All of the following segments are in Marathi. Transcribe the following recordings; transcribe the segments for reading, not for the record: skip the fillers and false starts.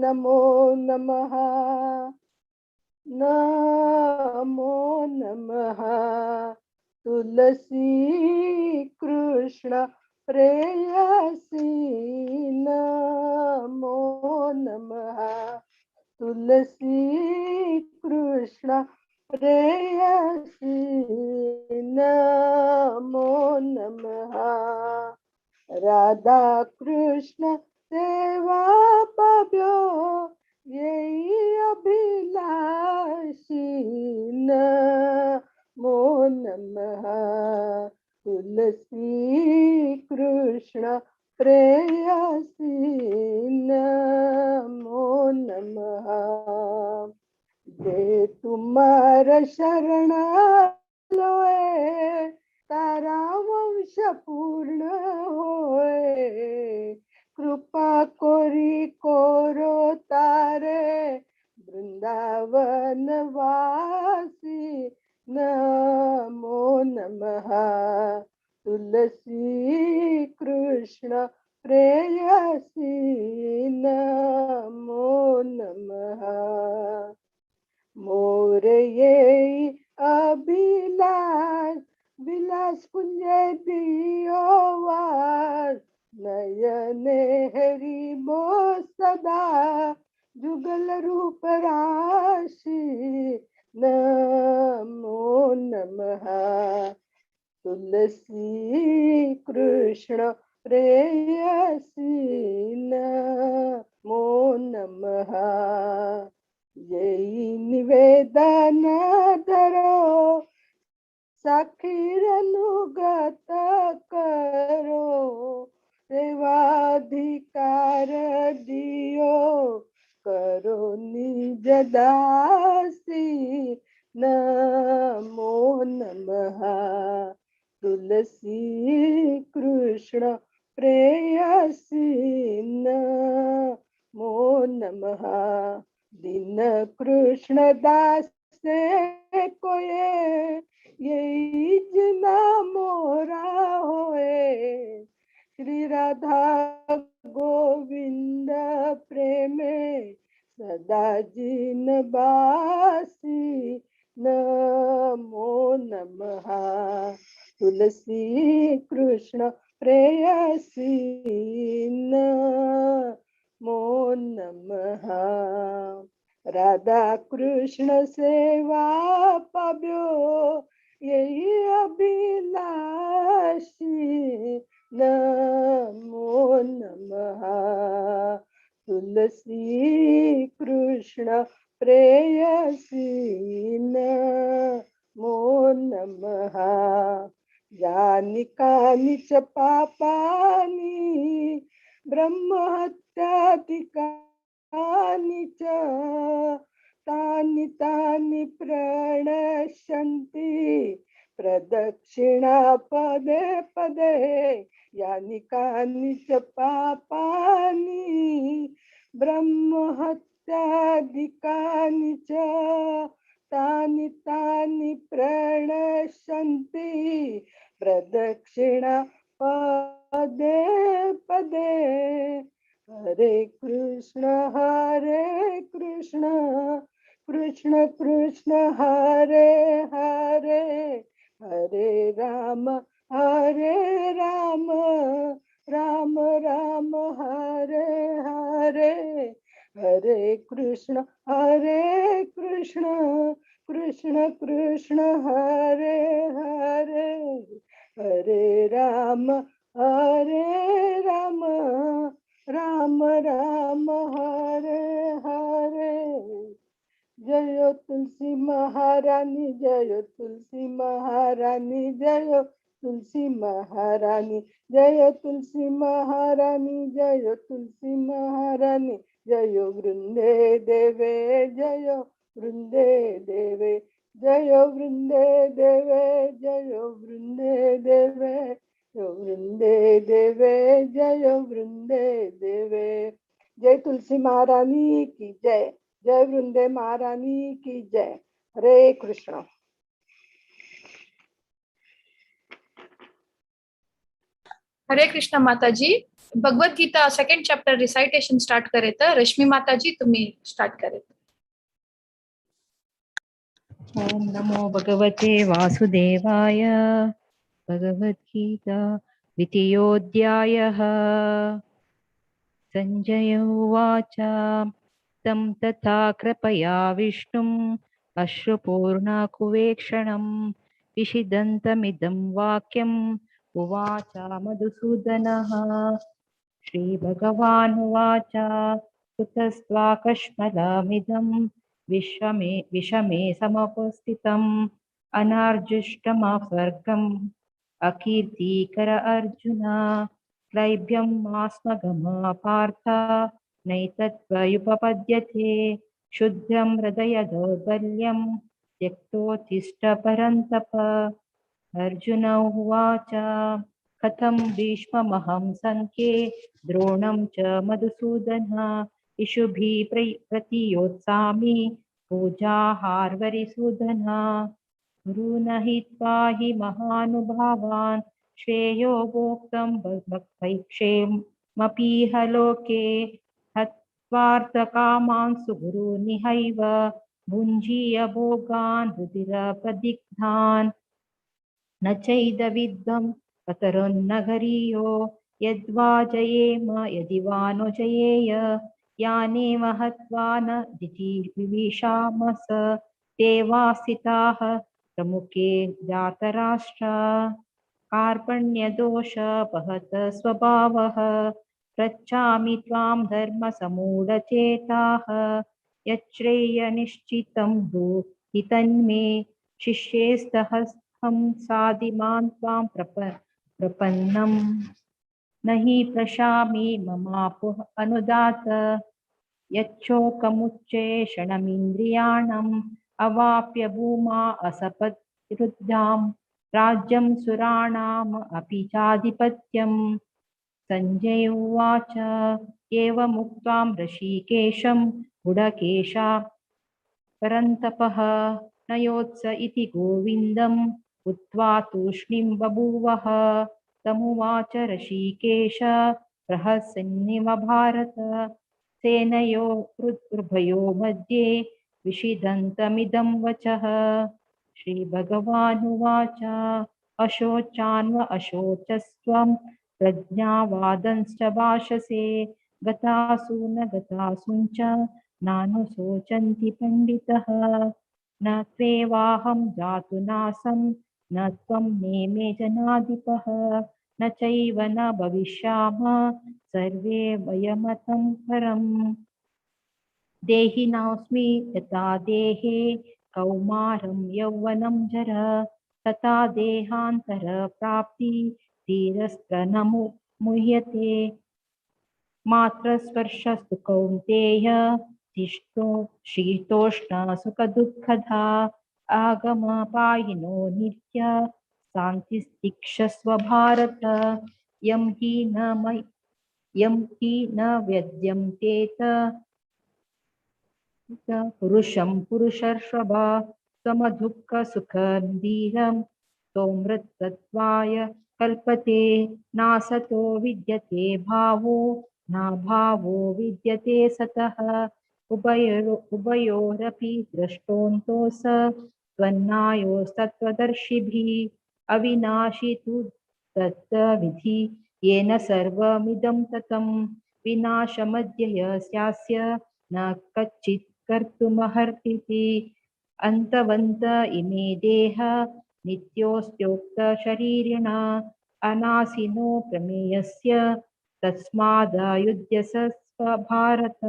नमो नमः नमो नमः। तुलसी कृष्ण प्रेयसी नमो नमः। तुलसी कृष्ण प्रेयसी नमो नमः। राधा कृष्ण सेवा पाव्यो यही अभिलाषी नमो नमः। तुलसी कृष्ण प्रेयसी नमो नमः। जे तुम्हार शरण लोए तारा वंश पूर्ण होए। कृपा कोरी कोरो तारे वृंदावन वासी नमो नमः। तुलसी कृष्ण प्रेयसी नमो नमः। मोर ये अभिलाष विलास कुंज दियो वास। नयने हरि बो सदा जुगल रूप राशि नमो नमः। तुलसी कृष्ण प्रेयसी नमो नमः। यही निवेदन धरो साखीर अनुगत करो। सेवाधिकार दियो करो निज दासी नमो नमः। तुलसी कृष्ण प्रेयसी नमो नमः। दिन कृष्ण दास कोये यही जना मोरा होए। श्री राधा गोविंद प्रेमे सदा जिन बासी नमो नमः। तुलसी कृष्ण प्रेयसी नमो नमः। राधा कृष्ण सेवा पाव्यो यही अभिलाषी नमो नमः। तुलसी कृष्ण प्रेयसी नमो नमः। यानि कानि च पापानि ब्रह्महत्याधिकानि च तानि तानि प्रणश्यन्ति प्रदक्षिणा पदे पदे। यानि कानि च पापानि ब्रह्महत्याधिकानि च तानि तानि प्रणश्यन्ति प्रदक्षिणा पदे पदे। हरे कृष्ण कृष्ण कृष्ण हरे हरे हरे राम राम राम हरे हरे। हरे कृष्ण कृष्ण कृष्ण हरे हरे हरे राम राम राम हरे हरे। जय तुलसी महारानी जय तुलसी महारानी जय तुलसी महारानी जय तुलसी महारानी जय तुलसी महारानी। जय वृंदे देवे जय वृंदे देवे जय वृंदे देवे जय वृंदे देवे जय वृंदे देवे जय वृंदे देवे। जय तुलसी महारानी की जय। जय वृंदे महारानी की जय। हरे कृष्ण। हरे कृष्ण माता ji. Bhagavad Gita second chapter recitation start करे तर रश्मी माताजी तुम्ही स्टार्ट करे. ओम नमो भगवते वासुदेवाय. भगवद्गीता द्वितीयोऽध्यायः. संजय उवाच तं तथा कृपया विष्णुम् अश्रुपूर्णाकुवेक्षणं विषिदन्तमिदं वाक्यम् उवाच मधुसूदनः. श्रीभगवानुवाच कुतस्त्वाकश्मलमिदं विषमे समुपस्थितम् अनार्जुष्टमस्वर्गम् अकीर्तिकर अर्जुन. क्लैब्यं मास्मगमा पार्थ नैतत्त्वयुपपद्यते. क्षुद्रं हृदय दौर्बल्यं त्यक्तोत्तिष्ठ परन्तप. अर्जुन उवाच कथं भीष्ममहं संख्ये द्रोणं च मधुसूदन इषुभिः प्रतियोत्सामि पूजाहार्वरिसूदन. गुरून् हित्वा हि महानुभावान् श्रेयो भोक्तं भैक्षेमपीह लोके. हत्वार्थकामान् सुगुरूनिहैव भुञ्जीय भोगान् रुधिरप्रदिग्धान्. न चैदविद्धं कतरोन्नगरीयो यद्वा जयेम यदि वा नो जयेय. यानेव हत्वा न जिजीविषामस ते वा स्थिताः प्रमुखे जातराष्ट्रा. कार्पण्यदोषपहत स्वभावः पृच्छामि त्वां धर्मसमूढचेताः. यच्छ्रेयनिश्चितं ब्रूहि तन्मे शिष्येस्तहं साधिमान् त्वां प्रपन्नं. न हि प्रशामि ममापुः अनुदात यच्छोकमुच्चेषणमिन्द्रियाणम् अवाप्य भूमा असपद्रुद्धां राज्यं सुराणाम् अपि चाधिपत्यम्. संजय उवाच एवमुक्त्वा ऋषिकेशं गुडकेशा परन्तपः न योत्स इति गोविन्दम् उक्त्वा तूष्णीं बभूवः. तमुवाच ऋषिकेश प्रहसन्निव भारत सेनयोरुभयो मध्ये विषिदन्तमिदं वचः. श्रीभगवानुवाच अशोचान्व अशोचस्त्वं प्रज्ञावादंश्च भाषसे गतासु न गतासुञ्च नानुशोचन्ति पण्डितः. न त्वेवाहं जातु नासं न त्वं नेमे जनाधिपः न चैव न भविष्यामः सर्वे वयमतं परम्. देहिनोऽस्मि यथा देहे कौमारं यौवनं जरा तथा देहान्तरप्राप्ति धीरस्त्रनमुह्यते. मात्रस्पर्शस्तु कौन्तेय शीतोष्ण सुखदुःखदा आगमपायिनो नित्य शान्तिस्तिक्षस्व भारत. यं हि न व्यद्यन्तेत पुरुषं पुरुषर्षभ समदुःखसुखधीरं सोमृतत्वाय कल्पते. नासतो विद्यते भावो नाभावो विद्यते सतः. उभयोरपि दृष्टोऽन्तोऽस त्वन्नायोस्तत्त्वदर्शिभिः. अविनाशी तु तत्त्वविधि येन सर्वमिदं ततं. विनाशमद्य यस्यास्य न कच्चित् कर्तुमर्हति. अन्तवन्त इमे देह नित्योऽस्त्योक्तशरीरिणा अनासिनो प्रमेयस्य तस्मादायुध्यस्व भारत.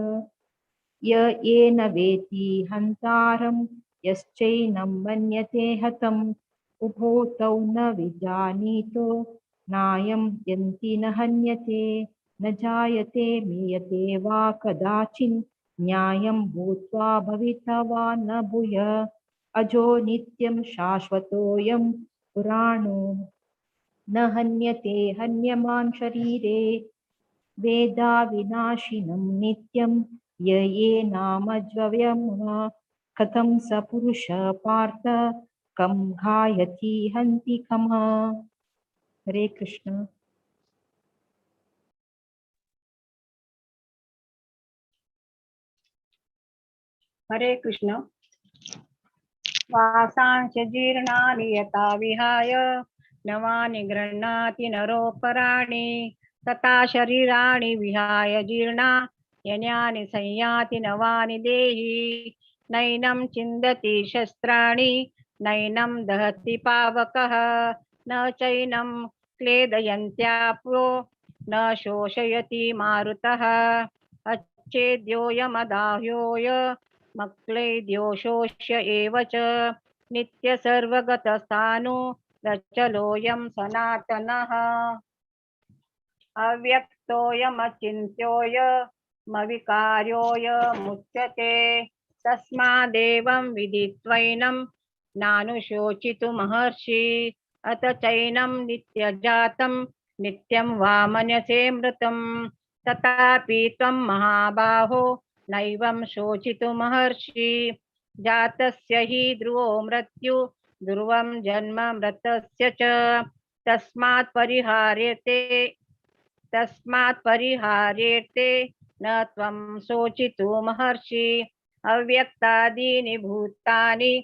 येन वेत्ति हन्तारं यश्चैनं मन्यते हतम् उभौ तौ न विजानीतो नायं यन्ति न हन्यते. न जायते म्रियते वा कदाचिन् न्यायं भूत्वा भविता वा न भूय. अजो नित्यं शाश्वतोऽयं पुराणो न हन्यते हन्यमान् शरीरे. वेदा विनाशिनं नित्यं येनामज्व्ययम् कथं स पुरुष पार्थ कं घायति हन्ति कम्. हरे कृष्ण. हरे कृष्ण। वासांश जीर्णानि यथा विहाय नवानि गृह्णाति नरोपराणि तथा शरीराणि विहाय जीर्णा यन्यानि संयाति नवानि देहि नैनं छिन्दति शस्त्राणि नैनं दहति पावकः न चैनं क्लेदयन्त्यापो न शोषयति मारुतः अच्छेद्योऽयमदाह्योऽय मक्लेद्योशोष्य एव च नित्य सर्वगतस्थाणु रचलोऽयं सनातनः अव्यक्तोऽयमचिन्त्योऽयमविकार्योऽयमुच्यते तस्मादेवं विदित्वैनं नानुशोचितुमहर्षि अथ चैनं नित्यजातं नित्यं वा मन्यसे मृतं तथापि त्वं महाबाहो नैवं शोचितुमहर्षि जातस्य हि ध्रुवो मृत्यु ध्रुवं जन्म मृतस्य च तस्मात् परिहार्येते न त्वं शोचितुमहर्षि अव्यक्तादीनि भूतानि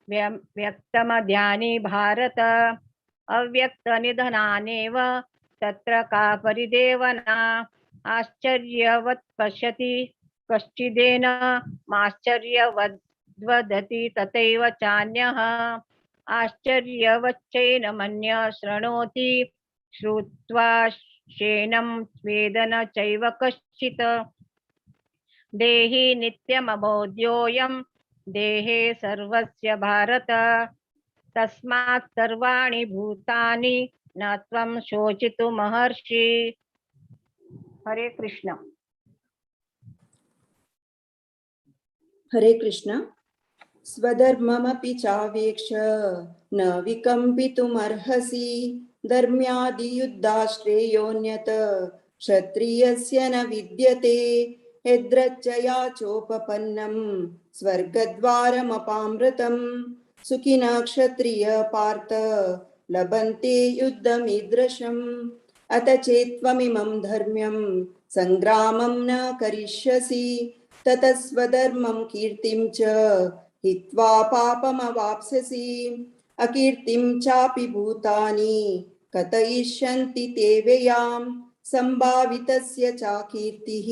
व्यक्तमध्यानि भारत अव्यक्तनिधनानेव तत्र का परिदेवना आश्चर्यवत् पश्यति कश्चिदेन माश्चर्यवद् वदति तथैव चान्यः आश्चर्यवच्चैन मन्यः शृणोति श्रुत्वा शेनं स्वेदन चैव कश्चित् देहि नित्यमबोध्योऽयं देहे सर्वस्य भारत तस्मात् सर्वाणि भूतानि न त्वं शोचितुमहर्षि। हरे कृष्ण। हरे कृष्ण। स्वधर्ममपि चावेक्ष न विकम्पितुमर्हसि धर्म्यादियुद्धाश्रेयोऽन्यत् क्षत्रियस्य न विद्यते यद्रच्चया चोपपन्नं स्वर्गद्वारमपामृतं सुखिनः क्षत्रिय पार्थ लभन्ते युद्धमीदृशम् अत चेत्त्वमिमं धर्म्यं संग्रामं न करिष्यसि ततः स्वधर्मं कीर्तिं च हित्वा पापमवाप्स्यसि अकीर्तिं चापि भूतानि कथयिष्यन्ति ते व्ययां सम्भावितस्य चाकीर्तिः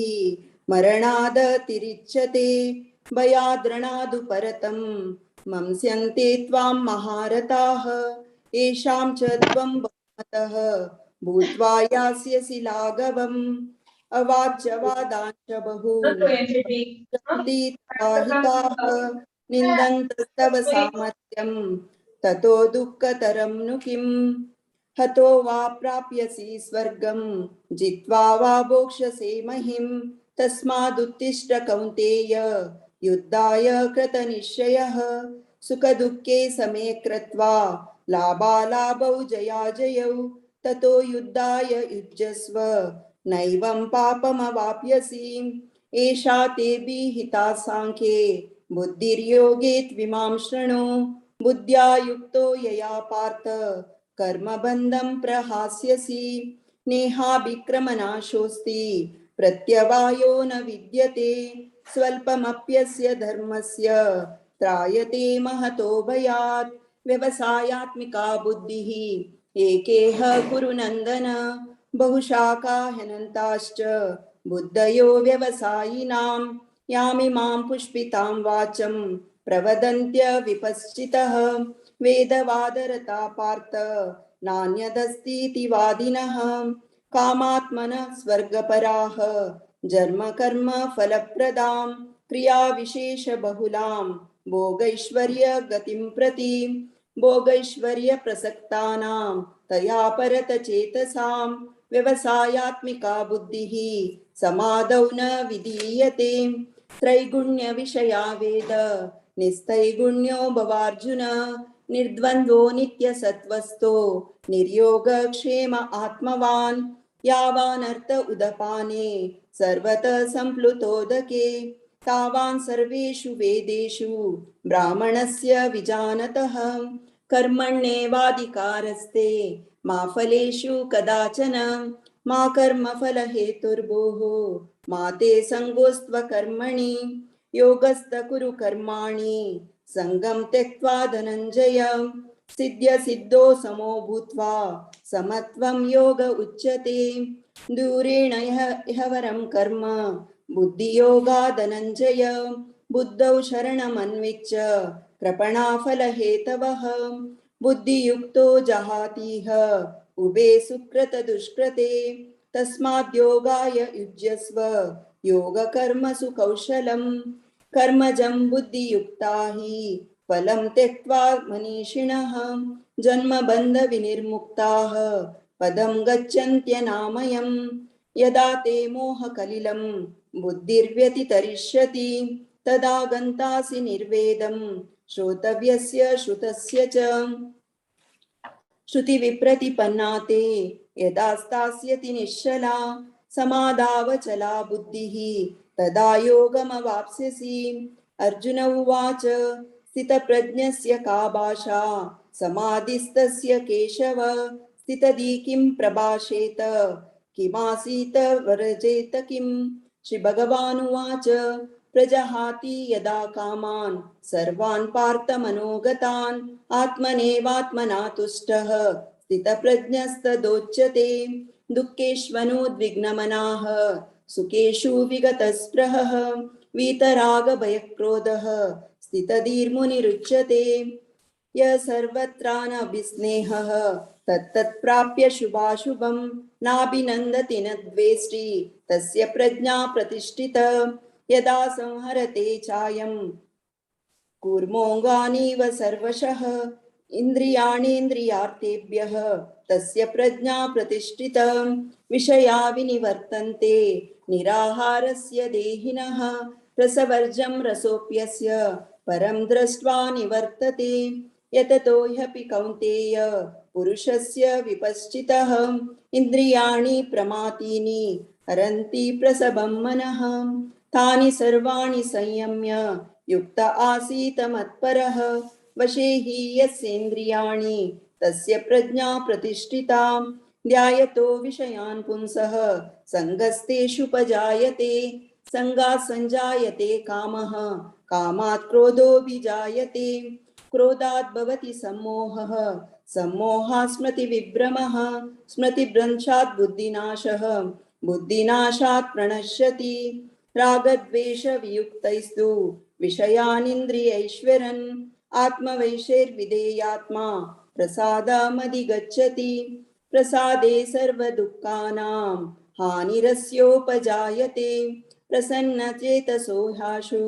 मरणादतिरिच्यते भयाद्रणादु परतं मंस्यन्ते त्वां महारथाः येषां च त्वं बहुमतः भूत्वा यास्यसि लाघवम् अवाच्यवादांश्च बहून् निन्दन्तस्तव सामर्थ्यं ततो दुःखतरं नु किम् हतो वा प्राप्यसि स्वर्गं जित्वा वा भोक्ष्यसे महिं तस्मादुत्तिष्ठ कौन्तेय युद्धाय कृतनिश्चयः सुखदुःखे समे कृत्वा लाभालाभौ जयाजयौ ततो युद्धाय युज्यस्व नैवं पापमवाप्यसि एषा ते विहिता सांख्ये बुद्धिर्योगे त्विमां शृणु बुद्ध्या युक्तो यया पार्थ कर्मबन्धं प्रहास्यसि नेहाभिक्रमनाशोऽस्ति प्रत्यवायो न विद्यते स्वल्पमप्यस्य धर्मस्य त्रायते महतो भयात् व्यवसायात्मिका बुद्धिः एकेह कुरु नन्दन बहुशाखा ह्यनन्ताश्च बुद्धयो व्यवसायिनां यामिमां पुष्पितां वाचं प्रवदन्त्य विपश्चितः वेदवादरता पार्थ नान्यदस्तीति वादिनः कामात्मनः स्वर्गपराः जन्म कर्म फलप्रदां क्रियाविशेष बहुलां भोगैश्वर्य गतिं प्रति भोगैश्वर्य प्रसक्तानां तया परत चेतसां व्यवसायात्मिका बुद्धिः समादौ न विधीयते त्रैगुण्य विषया वेद निस्तैगुण्यो भवार्जुन निर्द्वन्द्वो नित्यसत्त्वस्थो निर्योगक्षेम आत्मवान् यावानर्थ उदपाने सर्वतः सम्प्लुतोदके तावान् सर्वेषु वेदेषु ब्राह्मणस्य विजानतः कर्मण्येवाधिकारस्ते मा फलेषु कदाचन मा कर्मफलहेतुर्भुः मा ते सङ्गोऽस्त्वकर्मणि योगस्थ कुरु कर्माणि संगं त्यक्त्वा धनञ्जय सिद्ध्य सिद्धो समो भूत्वा समत्वं योग उच्यते दूरेण इहवरं कर्म बुद्धियोगा धनञ्जय बुद्धौ शरणमन्विच्य कृपणाफलहेतवः बुद्धियुक्तो जहातीह उभे सुकृतदुष्कृते तस्माद्योगाय युज्यस्व योगकर्मसु कौशलम् कर्मजं बुद्धियुक्ता हि फलं त्यक्त्वा मनीषिणः जन्मबन्धविनिर्मुक्ताः पदं गच्छन्त्यनामयम् यदा ते मोहकलिलं बुद्धिर्व्यतितरिष्यति तदा गन्तासि निर्वेदं श्रोतव्यस्य श्रुतस्य च श्रुतिविप्रतिपन्ना ते यदा स्थास्यति निश्चला समाधावचला बुद्धिः तदा योगमवाप्स्यसि अर्जुन उवाच स्थितप्रज्ञस्य का भाषा समाधिस्तस्य केशव स्थितधि किं प्रभाषेत किमासीत वर्जेत किं श्रीभगवानुवाच प्रजहाति यदा कामान् सर्वान् पार्थमनोगतान् आत्मनेवात्मना तुष्टः स्थितप्रज्ञस्तदोच्यते दुःखेष्वनुद्विग्नमनाः सुखेषु विगतस्पृहः वीतरागभयक्रोधः स्थितधीर्मुनिरुच्यते यः सर्वत्रानभिस्नेहः तत्तत्प्राप्य शुभाशुभं नाभिनन्दति न द्वेष्टि तस्य प्रज्ञा प्रतिष्ठिता यदा संहरते चायं कूर्मोऽङ्गानीव सर्वशः इन्द्रियाणीन्द्रियार्थेभ्यः तस्य प्रज्ञा प्रतिष्ठिता विषया विनिवर्तन्ते निराहारस्य देहिनः रसवर्जं रसोऽप्यस्य परं दृष्ट्वा निवर्तते यततो ह्यपि कौन्तेय पुरुषस्य विपश्चितः इन्द्रियाणि प्रमातीनि हरन्ति प्रसभं मनः तानि सर्वाणि संयम्य युक्त आसीत मत्परः वशे हि यस्येन्द्रियाणि तस्य प्रज्ञा प्रतिष्ठिता ध्यायतो विषयान् पुंसः सङ्गस्तेषुपजायते सङ्गात् सञ्जायते कामः कामात् क्रोधोऽभिजायते क्रोधात् भवति सम्मोहः सम्मोहात् स्मृतिविभ्रमः स्मृतिभ्रंशात् बुद्धिनाशः बुद्धिनाशात् प्रणश्यति रागद्वेषवियुक्तैस्तु विषयानिन्द्रियैश्वरन् आत्मवैशैर्विधेयात्मा प्रसादामधिगच्छति प्रसादे सर्वदुःखानां हानिरस्योपजायते प्रसन्नचेतसो ह्याशु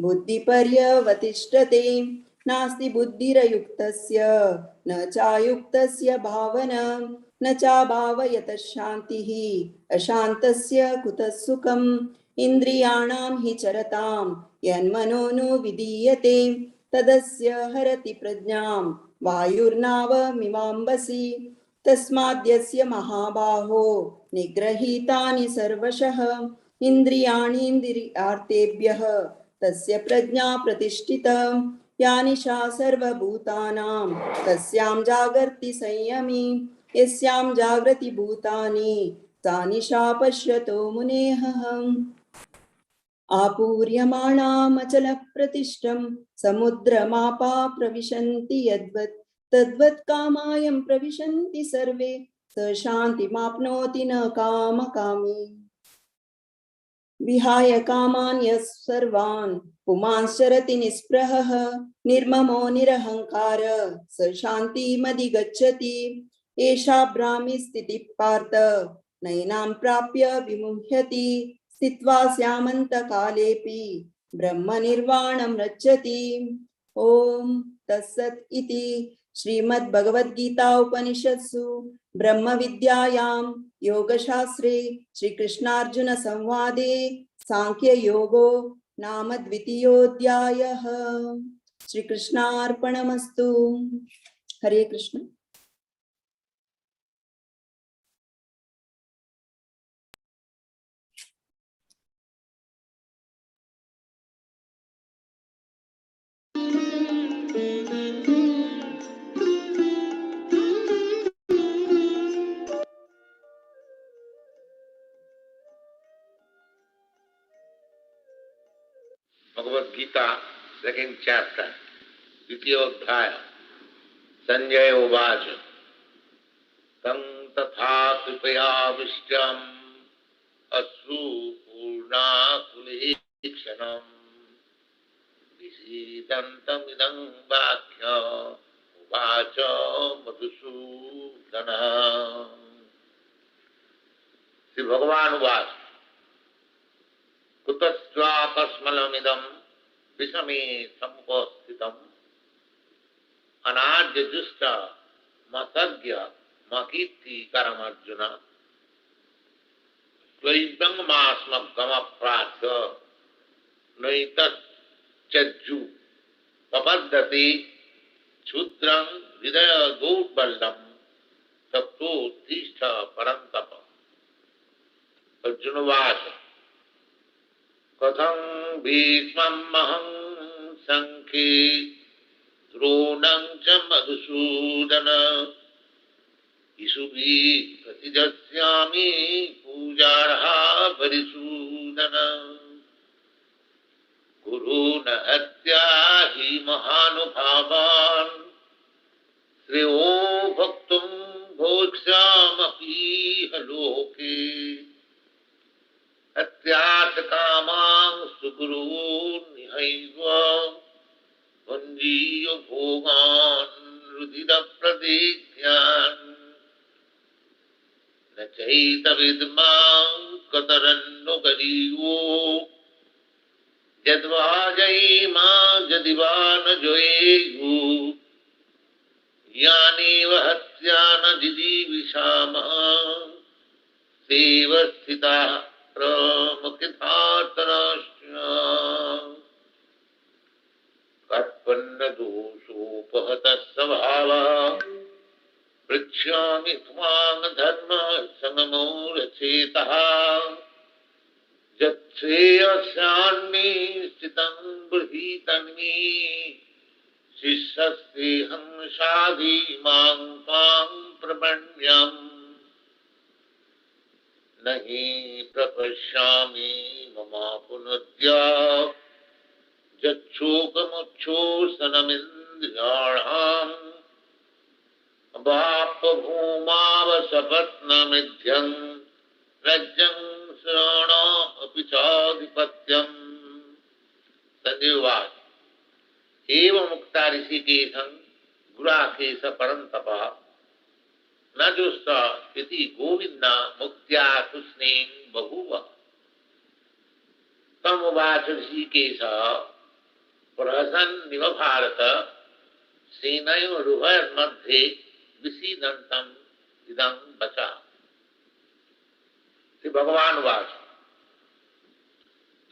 बुद्धिपर्यवतिष्ठते नास्ति बुद्धिरयुक्तस्य न चायुक्तस्य भावना न चाभावयतः शान्तिः अशान्तस्य कुतः सुखम् इन्द्रियाणां हि चरतां यन्मनो विधीयते तदस्य हरति प्रज्ञां वायुर्नावमिवाम्बसि तस्माद्यस्य महाबाहो निगृहीतानि सर्वशः इन्द्रियाणीन्द्रियार्थेभ्यः तस्य प्रज्ञा प्रतिष्ठिता या निशा सर्वभूतानां तस्यां जागर्ति संयमी यस्यां जागृति भूतानि सा निशा पश्यतो मुनेः आपूर्यमाणामचलप्रतिष्ठं समुद्रमापा प्रविशन्ति यद्वत् तद्वत् कामायं प्रविशन्ति सर्वे स शान्तिमाप्नोति न कामकामी विहाय कामान् यः सर्वान् पुमांश्चरति निःस्पृहः निर्ममो निरहङ्कार स शान्तिमधिगच्छति एषा ब्राह्मी स्थितिः पार्थ नैनां प्राप्य विमुह्यति स्थित्वा स्यामन्तकालेऽपि ब्रह्मनिर्वाणं रक्षति ॐ तत्सत् इति श्रीमद्भगवद्गीता उपनिषत्सु ब्रह्मविद्यायां योगशास्त्रे श्रीकृष्णार्जुन संवादे सांख्ययोगो नाम द्वितीयोऽध्यायः। श्रीकृष्णार्पणमस्तु। हरे कृष्ण। भगवद गीता सेकेंड चैप्टर द्वितीयोध्याय संजय उवाच तं तथा कृपयाविष्टम् अश्रुपूर्णाकुलेक्षणम् विषीदन्तमिदं वाक्यम् उवाच मधुसूदनः। श्री भगवान उवाच कुतस्त्वाकस्मलमिदं विषमे समुपस्थितम् अनाद्यजुष्ट मतज्ञ मकीर्तिकरमर्जुन त्वयिदङ्गमास्मगमप्रार्थ्य नैतच्चज्जु पपद्यते क्षुद्रं हृदय दौर्बल्यं तप्तोत्तिष्ठ परन्तप। अर्जुन उवाच कथं भीष्ममहं संख्ये द्रोणं च मधुसूदन इषुभिः प्रतिजस्यामि पूजार्हा परिसूदन। गुरून् हत्या हि महानुभावान् श्रेयो भक्तुं भोक्ष्यामपीह लोके हत्यात् कामां सुगुरून्निहैव भुञ्जीय भोगान् रुधिरप्रदिग्ध्यान् न चैतविद्मां कतरन्नो गरीयो यद्वा जयेमा यदि वा न जयेयु यानेव हत्या न जिजीविषामः सेव स्थिताः कर्पन्न दोषोपहतः स्वभावः पृच्छामि त्वां धर्म संगमो रचेतः यच्छ्रेयस्यान्मे स्थितं ब्रूहीतन्मे शिष्यस्तेऽहं शाधि मां त्वां प्रपन्यम् नहि प्रपश्यामि ममापुनद्य यच्छोकमुच्छोषणमिन्द्रियाणाम् अवाप्तभूमावसपत्नमिध्यं रज्जं श्रवणमपि चाधिपत्यम्। संजय उवाच एवमुक्ता ऋषिकेशं गुडाकेश परन्तपः न जुष्ट इति गोविन्द मुक्त्या कृष्णेन बभूव। तमुवाच ऋषिकेशः प्रहसन्निव भारत सेनयोरुभयोर्मध्ये विषीदन्तम् इदं वचः। श्री भगवान उवाच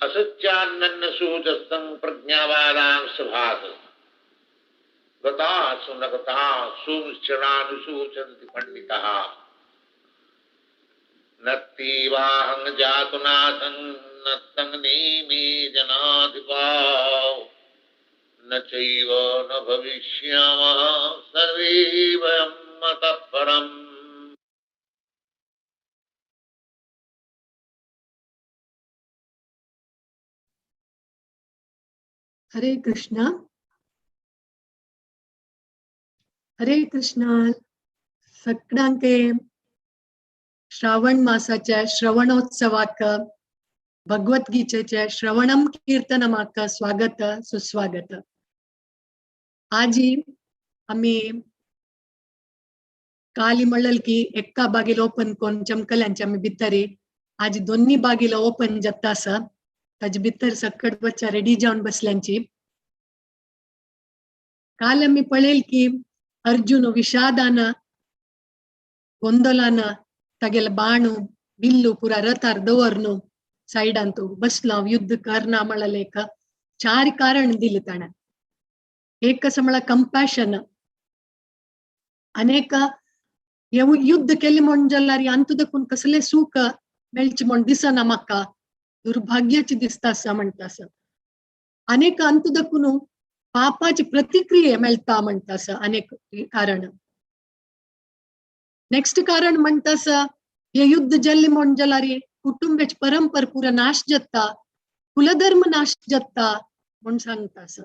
अशुच्यान्नशोचस्तं प्रज्ञावादां सभास गताः सुनगताः सुनिश्चरानुशोचन्ति पंडिताः नत्तीवाहं जातुनाथं नत्तं नेमे जनाधिपाः न चैव न भविष्यामः सर्वे वयं मतः परम्। हरे कृष्णा सगळ्यांके श्रावण मासाच्या श्रवणोत्सवाक भगवद्गीतेच्या श्रवणम कीर्तनमाक स्वागत सुस्वागत। आज आम्ही काली म्हणल की एक्का बागील ओपन कोण चमकल्यांचे आम्ही भितरी आज दोन्ही बागील ओपन जाता आसा ताजे भितर सकट बच्चा रेडी जावन बसल्यांची। काल आम्ही पळेल की अर्जुन विषादान गोंदलान तागेल बाणू बिल्लू पुरा रथार दवरनु साइडान तो बसला युद्ध करना म्हणले एक 4 कारण दिले ताणें। एक कसं म्हणला कंपॅशन अनेक युद्ध केले म्हण जाल्यार अंत देखून कसले सुख मेळचे म्हण दिसना म्हाका दुर्भाग्याची दिसता असा म्हणटा आसा। अनेक अंत देखून पापाची प्रतिक्रिया मेळटा म्हणटा आसा अनेक कारण। नेक्स्ट कारण म्हणटा आसा हे युद्ध जाल्ले म्हण जाल्यार कुटुंबाची परंपरा पुरा नाश जाता कुलधर्म नाश जाता म्हणून सांगता असं.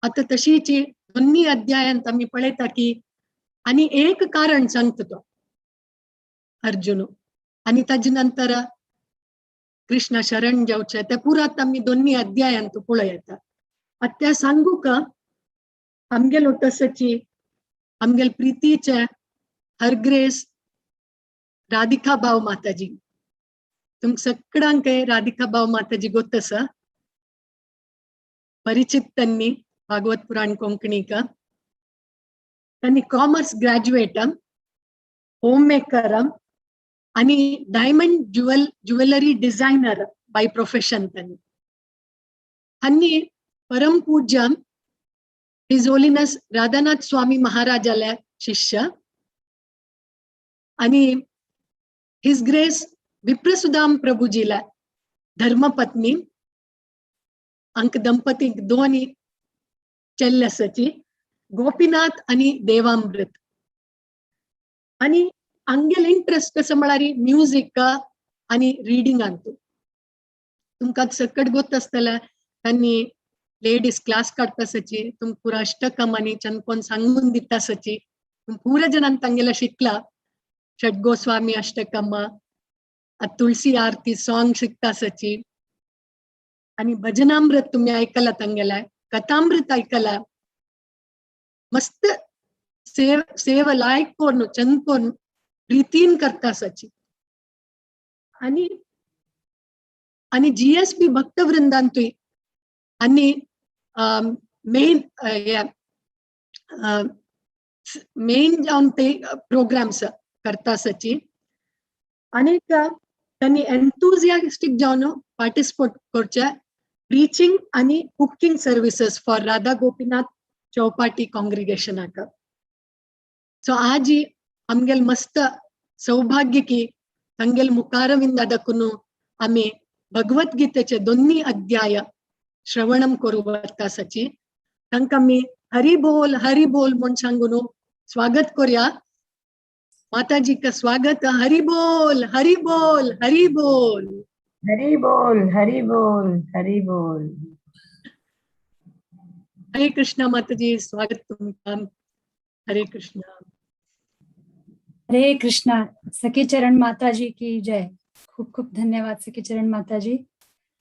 आता तशीची दोन्ही अध्यायांत आम्ही पळयता की आणि एक कारण सांगता तो अर्जुन आणि ताजे नंतर कृष्ण शरण जावचे ते पुरात आम्ही दोन्ही अध्यायांत पळयता. आता सांगू का आमगेल तसची आमगेल प्रीतीचे हरग्रेस राधिका भाव माताजी. तुम सगळ्यांक राधिका भाव माताजी गोतस परिचित त्यांनी भागवत पुराण कोंकणी का त्यांनी कॉमर्स ग्रॅज्युएट होम मेकर आणि diamond jewellery designer by profession. त्यांनी परमपूज्य हिज होलिनेस राधानाथ स्वामी महाराजाला शिष्य आणि हिज ग्रेस विप्रसुदाम प्रभुजीला धर्मपत्नी. अंक दंपती दोन्ही चेल्लसची गोपीनाथ आणि देवामृत. आणि अंगेल इंटरेस्ट कसं म्हणारी म्युझिक आणि रिडिंग आणतो. तुमका सकट गोत असतला त्यांनी लेडीज क्लास काढतासची तुम पुरा अष्टकम आणि चंदकोन सांगून दितासची तुम पूरा जणांत तांगेला शिकला. षड्गोस्वामी अष्टकम तुलसी आरती सॉंग शिकतासची आणि भजनामृत तुम्ही ऐकला तांगेला कथामृत ऐकला मस्त सेव लायक कोण चंदकोन प्रीतीन करतासची. आणि आणि GSP भक्तवृंदांतुय आणि मेन जाऊन ते प्रोग्राम्स करतासची. अनेक त्यांनी एन्थुसियास्टिक जाऊन पार्टिसिपेट करचे प्रीचिंग आणि cooking services for Radha Gopinath Chowpatty कॉंग्रिगेशनाक. सो आज आमगेल मस्त सौभाग्य की तांगेल मुखारविंद दाखून आम्ही भगवद्गीतेचे दोन्ही अध्याय श्रवणम करू वरतासची. तांकां आम्ही हरी बोल म्हणून सांगून स्वागत करूया. माताजी का स्वागत. हरी बोल हरी बोल हरी बोल हरी बोल हरी बोल हरी बोल. हरे कृष्ण माताजी स्वागत तुमका. हरे कृष्ण. हरे कृष्णा. सखी चरण माताजी की जय. खूप खूप धन्यवाद सखी चरण माताजी.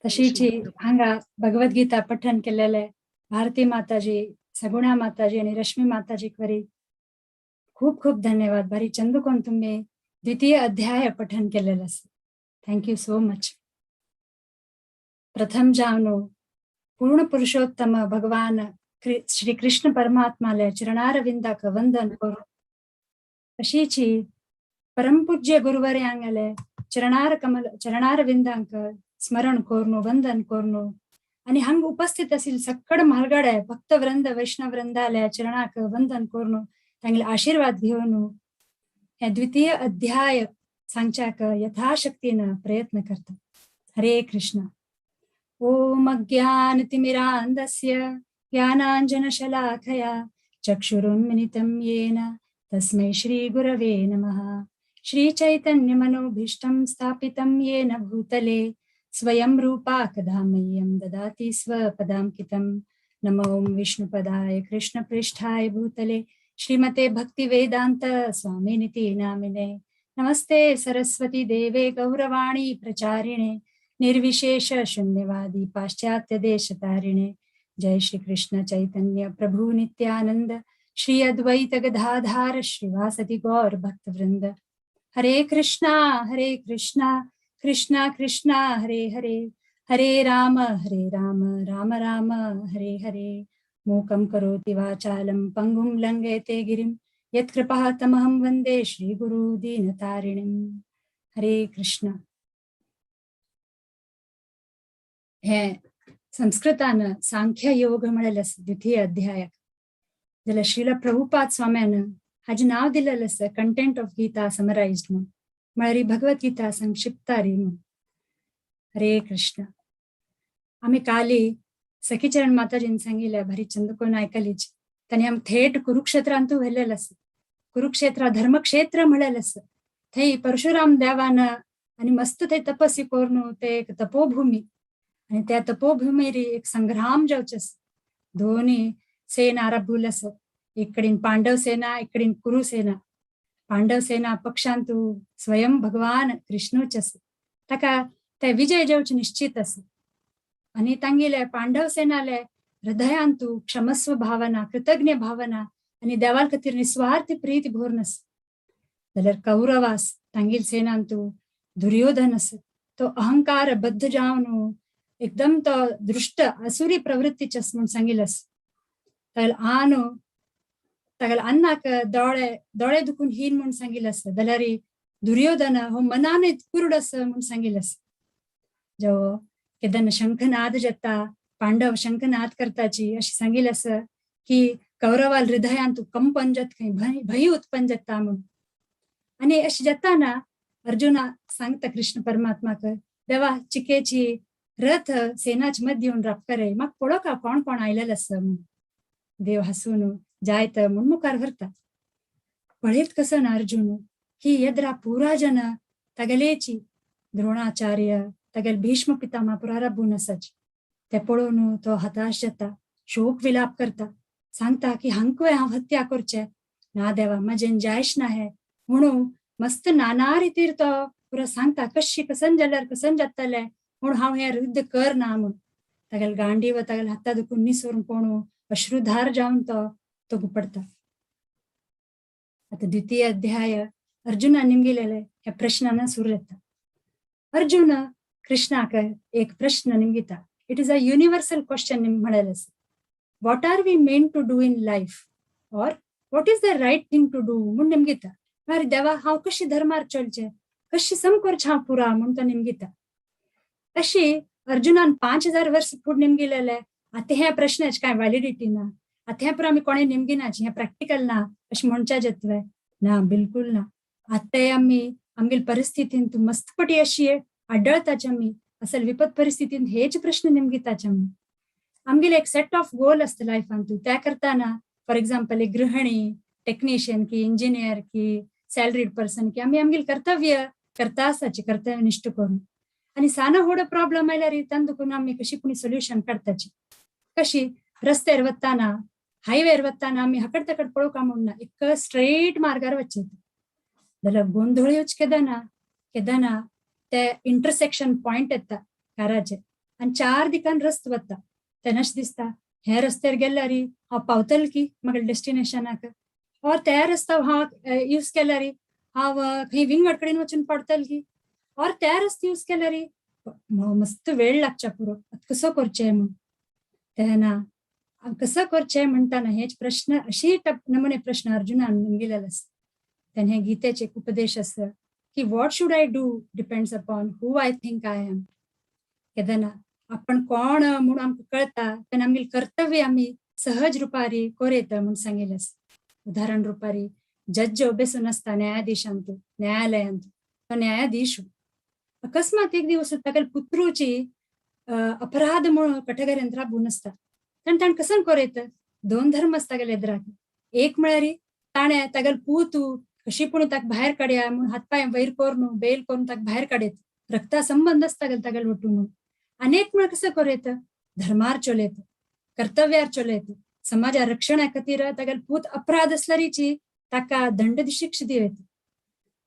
तशीची हांगा भगवद्गीता पठण केलेले भारती माताजी, सगुणा माताजी आणि रश्मी माताजी वरी खूप खूप धन्यवाद. भारी चंदकोन तुम्ही द्वितीय अध्याय पठण केलेलं असं. Thank you so much. प्रथम जावनो पूर्ण पुरुषोत्तम भगवान श्री कृष्ण परमात्माले चरणारविंदाक वंदन करू. तशीची परमपूज्य गुरुवर्यांगले चरणारविंदांक स्मरण करून वंदन करून आणि हंग उपस्थित असेल सक्कड म्हालगडे भक्तवृंद वैष्णववृंदाले चरणाक वंदन करून तांगले आशीर्वाद घेऊन हे द्वितीय अध्याय सांगच्याक यथाशक्तीनं प्रयत्न करतात. हरे कृष्ण. ओम अज्ञानतिमिरान्धस्य ज्ञानाञ्जनशलाखया चक्षुरुन्मिलितं येन तस्मै श्रीगुरवे नमः. श्रीचैतन्यमनोभीष्टं स्थापितं येन भूतले स्वयं रूपा कदा मह्यं ददाति स्वपदाङ्कितं. नमो विष्णुपदाय कृष्णपृष्ठाय भूतले श्रीमते भक्तिवेदांत स्वामिनिति नामिने. नमस्ते सरस्वती देवे गौरवाणी प्रचारिणे निर्विशेष शून्यवादी पाश्चात्य देशतारिणे. जय श्री कृष्ण चैतन्य प्रभु नित्यानंद श्री अद्वैत गदाधार श्रीवासति गौर भक्तवृंद. हरे कृष्णा कृष्णा कृष्णा हरे हरे हरे राम राम राम हरे हरे. मूकं करोति वाचालं पंगुं लंघयते गिरिं यत्कृपा तमहं वंदे श्रीगुरु दीनतारिणीं. हरे कृष्ण. हे संस्कृतानं सांख्य योग म्हणलेलं द्वितीय अध्याय ज्याला श्रील प्रभुपाद स्वाम्यानं हाजे नाव दिलेलं असं कंटेंट ऑफ गीता समराइज्ड म्हणून म्हळ्यारी भगवद्गीता संक्षिप्तारी म्हणून. हरे कृष्ण. आम्ही काली सखीचरण माताजीन सांगितल्या भारी चंदकोन ऐकलीच त्यांनी आम थेट कुरुक्षेत्रांतू व्हेलेलं असं. कुरुक्षेत्र धर्मक्षेत्र म्हणलेलं असं. थंय परशुराम देवानं आणि मस्त थंय तपस्वी करून ते एक तपोभूमी आणि त्या तपोभूमीरी एक संग्राम जावचस. दोन्ही सेना राबूलस. इकडीन पांडव सेना, इकडीन कुरु सेना. पांडव सेना पक्षांतू स्वयं भगवान कृष्णूच अस. ताका ते विजय जेवच निश्चित अस. आणि तांगेले पांडव सेनाले हृदयांतू क्षमस्व भावना, कृतज्ञ भावना आणि देवाल खातीर निस्वार्थ प्रीती भोरनस. जाल्यार कौरवास तांगेल सेनांतू दुर्योधन अस. तो अहंकार बद्ध जावन एकदम तो दृष्ट असुरी प्रवृत्तीचस म्हूण सांगिलस. तागेल अन्नाक दोळे दुखून हीन म्हूण सांगिलस. जाल्यार दुर्योधन हो मनाने कुरुड अस म्हूण सांगिलस. जो केदन शंखनाद जाता, पांडव शंखनाद करताची अशी सांगिलस की कौरवाल हृदयांतू कंपन जात, काही भय उत्पन्न जाता म्हणून. आणि अशी जाताना अर्जुना सांगता कृष्ण परमात्माक, देवा चिकेची रथ सेनाच मध्य येऊन राप करे, मग पळो का कोण कोण आयलेलं अस म्हणून. देव हसून जायत म्हणून मुखार भरता. पळेत कसं ना अर्जुन की यद्रा पुरा जन तगलेची द्रोणाचार्य तगेल भीष्म पितामह पुरा राबून असाच. ते पळोवन तो हताश जाता, शोक विलाप करता, सांगता की हांकवे हांव हत्या करचे ना देवा, मजेन जायश ना हे म्हणून मस्त नाना रितीर तो पुरा सांगता कशी कसन जाल्यार कसन जातले म्हणून हांव हे युद्ध करना म्हणून. तागेल गांडी व तागेल हाता दुखून निसरून पळोवन अश्रुधार जावन तो गुपडता. आता द्वितीय अध्याय अर्जुना निमगिलेले ह्या प्रश्नानं सुरू येता. अर्जुन कृष्णाक एक प्रश्न निमगिता. It is a universal question म्हणायला. What are we meant to do in life or what is the right thing to do म्हणून निमगिता. अरे देवा हांव कशी धर्मार चलचे, कशी समकोरचे हांव पुरा म्हणून तो निमगिता. अशी अर्जुनान 5000 वर्ष फुड निमगिलेले. आता ह्या प्रश्नाची काय व्हॅलिडिटी ना, आता ह्या आम्ही कोणी निमगिनाची, हे प्रॅक्टिकल ना अशी म्हणच्या जत्वे ना, बिलकुल ना. आता आम्ही आमगेल परिस्थितीन मस्तपटी अशी आढळताच आम्ही असल विपत परिस्थितीन हेच प्रश्न निमगिताच आम्ही. आमगेल एक सेट ऑफ गोल असतं लाईफांतू. त्या करताना फॉर एक्झाम्पल एक गृहिणी, टेक्निशियन की इंजिनियर की सॅलरीड पर्सन की आम्ही आमगेल कर्तव्य करता असाची, कर्तव्यनिष्ठ करून. आणि साना होड प्रॉब्लेम आयल्यार तांदून आम्ही कशी कोणी सोल्युशन काढताची. कशी रस्त्यार वताना, हायवेर वताना आम्ही हकड तकड पळोवक म्हणून एक स्ट्रेट मार्गार वचचे जाल्यार गोंधळ येवच केदाना ते इंटरसेक्शन पॉइंट येता काराचे आणि 4 दिकान रस्तो वता. तेन्नाच दिसता हे रस्त्यार गेल्यार हांव पावतल की म्हाका डेस्टिनेशनाक, और त्या रस्ता हांव यूज केल्यार हांव खंय विंगड कडेन वचून पडतल की, और त्या रस्ते यूज केल्यार मस्त वेळ लागचा पुरो. कसो करचें म्हणून तेन्ना कसं करचें म्हणटाना हेच प्रश्न अशी नमुने प्रश्न अर्जुनान निमगिलेले आसा. तेन्ना हे गीतेचे एक उपदेश आसा की what should I do depends upon who I think I am. केदाना आपण कोण म्हणून आमकां कळता तेन्ना आमगेल कर्तव्य आम्ही सहज रुपारी कोरयता म्हणून सांगिल्लें आसा. उदाहरण रुपारी जज बसून असता न्यायाधीशांतू न्यायालयांत, तो न्यायाधीश अकस्मात एक दिवस तागेल पुत्रूची अपराध म्हणून कटघऱ्यांत राबून असता. ताणें कसन कोरयत 2 धर्म आसता तागेले एदराक. एक म्हळ्यार ताणें तागेल पूतू कशी पूण ताका भायर काडया म्हणून हातपाय वयर करून बेल करून ताका भायर काडयत, रक्ता संबंध आसता तागेल वटू म्हणून. अनेक म्हळ्यार कसं कोरयत, धर्मार चलयत, कर्तव्यार चलयत, समाजा रक्षणा खातीर तागेल पूत अपराध असल्यारीची ताका दंड शिक्षा दिवत.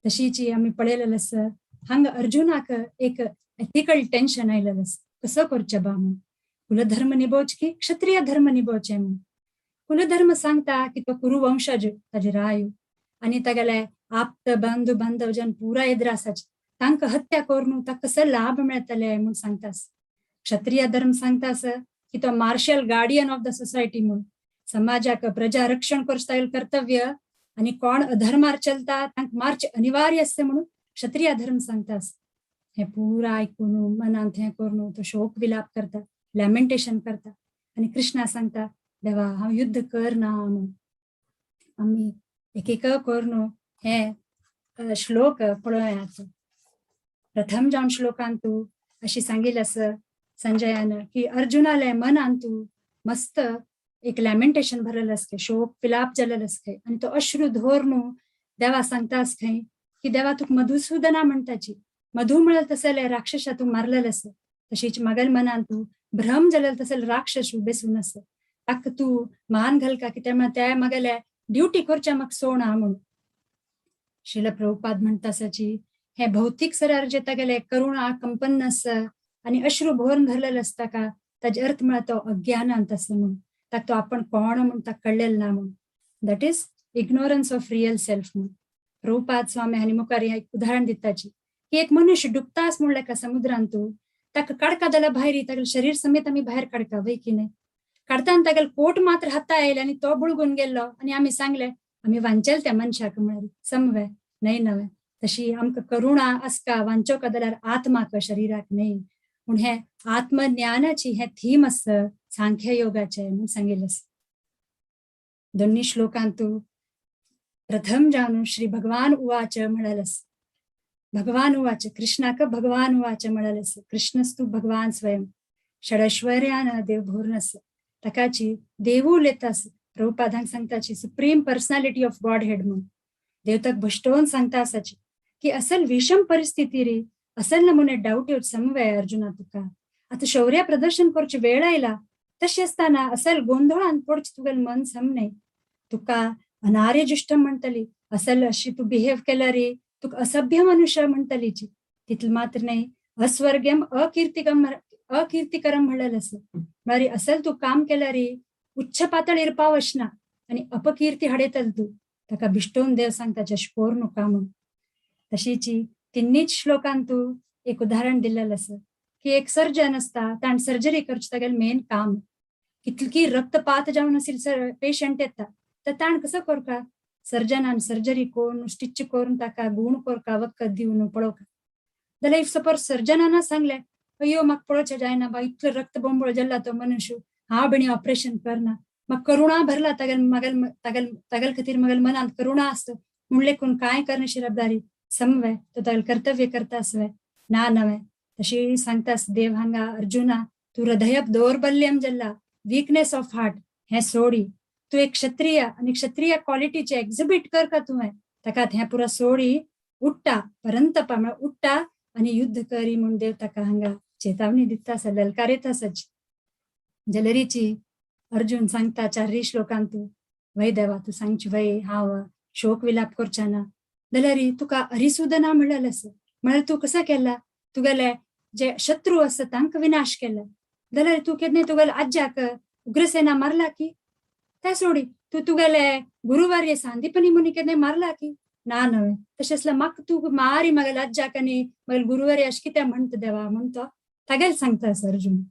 तशीची आम्ही पळयलेलं आसा. हांगा अर्जुनाक एक एथिकल टेन्शन आयलेलं आसा. कसं करचें बा म्हणून. कुलधर्म निभोवचे की क्षत्रिय धर्म निभोवचे म्हणून. कुलधर्म सांगता की तो कुरुवंशज ताजे राय आणि तागेले आप्त बंधू बांधव जन पुरा एदर आसाचे तांकां हत्या करून ताका कसं लाभ मेळटले म्हणून सांगता. क्षत्रिय धर्म सांगता असं की तो marshal guardian of the society म्हणून समाजाक प्रजा रक्षण करता कर्तव्य आणि कोण अधर्मार चलता तांकां मारचे अनिवार्य असते म्हणून क्षत्रिय धर्म सांगता. हे पुरा ऐकून मनांत हे करून तो शोक विलाप करता, लॅमेंटेशन करता. आणि कृष्णा सांगता देवा हांव युद्ध करना म्हणून. आम्ही एक करून हे श्लोक पळोवयात. प्रथम जावन श्लोकांतू अशी सांगिल्लें आसा संजयान की अर्जुनाले मनांतू मस्त एक लॅमेंटेशन भरलेलं आसलें, शोक विलाप जालेलो आसलें. आणि तो अश्रू धोरण देवा सांगता आसलें की देवा तुका मधुसूदना म्हणटाची. मधु म्हळ्यार तसले राक्षसा तू मारलेले आसा. तशीच मगल मनान तू भ्रम जाल्यार तसले राक्षस बेसून आस ताका तू मान घालका कित्याक त्या मगल्या ड्युटी करच्या म्हाका सोडा म्हणून. श्रील प्रभुपाद म्हणटा आसाची हे भौतिक सरार जे तागेले करुणा कंपन्न आसा आणि अश्रू भरून धरलेले असता का ताजे अर्थ म्हळ्यार तो अज्ञानांत आसा म्हणून ताका तो आपण कोण म्हणून ताका कळलेलं ना म्हणून. That is ignorance of real self म्हणून. प्रभुपाद स्वामी हांणी मुखार एक उदाहरण दिताची की एक मनुष्य डुबता आस म्हणलें का समुद्रांत तू ताका काडका जाल्यार भायर तागेलें शरीर समेत आमी भायर काडका वय की नाही. काढताना तागेलें पोट मात्र हाता येयलें आनी तो बुळगून गेल्लो आनी आमी सांगलें आमी वांचेल त्या मनशाक म्हळ्यार समवे न्हय नवे. तशी आमकां करुणा आसका वांचोका जाल्यार आत्माक शरिराक न्हय म्हूण हे आत्मज्ञानाची हे थीम आसा सांख्य योगाचे म्हणून सांगिल्लें. दोन्ही श्लोकांत तू प्रथम जावन श्री भगवान उवाच म्हळालस. भगवान उवाच कृष्णाक भगवान उवाच म्हळालस. कृष्णस्तु भगवान स्वयं षडैश्वर्यान देव भोरनस. ताकाची देवू लेतास. प्रभुपादांक सांगताची supreme personality of Godhead म्हणून देवताक भश्टोवन सांगता आसाची की असल विषम परिस्थिती रे असल नमुने डाऊट येवच समवे अर्जुना तुका. आता शौर्य प्रदर्शन करची वेळ आयला तशी असताना असल गोंधळान पडच तुगेल मन समने. तुका अनार्य जुष्ट म्हणटली असल अशी तू बिहेव केला रे तुका असभ्य मनुष्य म्हणटलीची. तितल मात्र नाही अस्वर्गम अकीर्तिकरम म्हणलेलं असं म्हळ्यार असल तू काम केला रे उच्च पातळीर पावशना आणि अपकीर्ती हाडयतल तू ताका भिष्टोवन देव सांगता चशकोर नका म्हणून. तशीची तिन्नीच श्लोकांत तू एक उदाहरण दिलेलं असं की एक सर्जन असता ताण सर्जरी करची तागेलें मेन काम कितकी रक्तपात जावन असेल पेशंट येता तर ताण कसं करता सर्जनान सर्जरी करून स्टिच करून ताका गुण करता वखद दिवन पळोवका. जाल्यार इफ सपोज सर्जनान सांगले अयो म्हाका पळोवचें जायना बा इतलो रक्तबोंबळ जाल्ला तो मनुष्य हांव बेणी ऑपरेशन करना म्हाका करुणा भरला तागेल खातीर मगेल मनांत करुणा आसता म्हूण लेकून कांय करण्याची जबाबदारी समवे तो तागेलें कर्तव्य करता आसवे ना नवे. तशी सांगतास देव हांगा अर्जुना तू हृदय दौर्बल्यम जाल्ला वीकनेस ऑफ हार्ट हे सोडी तू एक क्षत्रिय आणि क्षत्रिय क्वालिटीचे एक्झिबिट कर का तुवें ताका हें पुरो सोडी उठ्ठा परंतपा म्हळ्यार उठ्ठा आणि युद्ध करी म्हूण देव ताका हांगा चेतावणी दिता आसा ललकारीत आसाची. जलरीची अर्जुन सांगता 4 श्लोकांत तू वय देवा तू सांगची वय हांव शोक विलाप करचा ना जाल्यार तुका अरिसुदना म्हणलेलें आसा म्हळ्यार तू कसा केला तुगेले जे शत्रू आसा तांकां विनाश केला जाल्यार तू केन्ना तुगेल्या आज्याक उग्रसेना मारला की त्या सोडी तू तुगेले गुरुवार्य सांदीपनी मुनी केन्ना मारला की ना नवे. तशें आसल्यार म्हाका तू मारी मगेल्या आज्याक आनी मगेल गुरुवार्य अशें कित्याक म्हणटा देवा म्हूण तो तागेल सांगता आसा अर्जुन.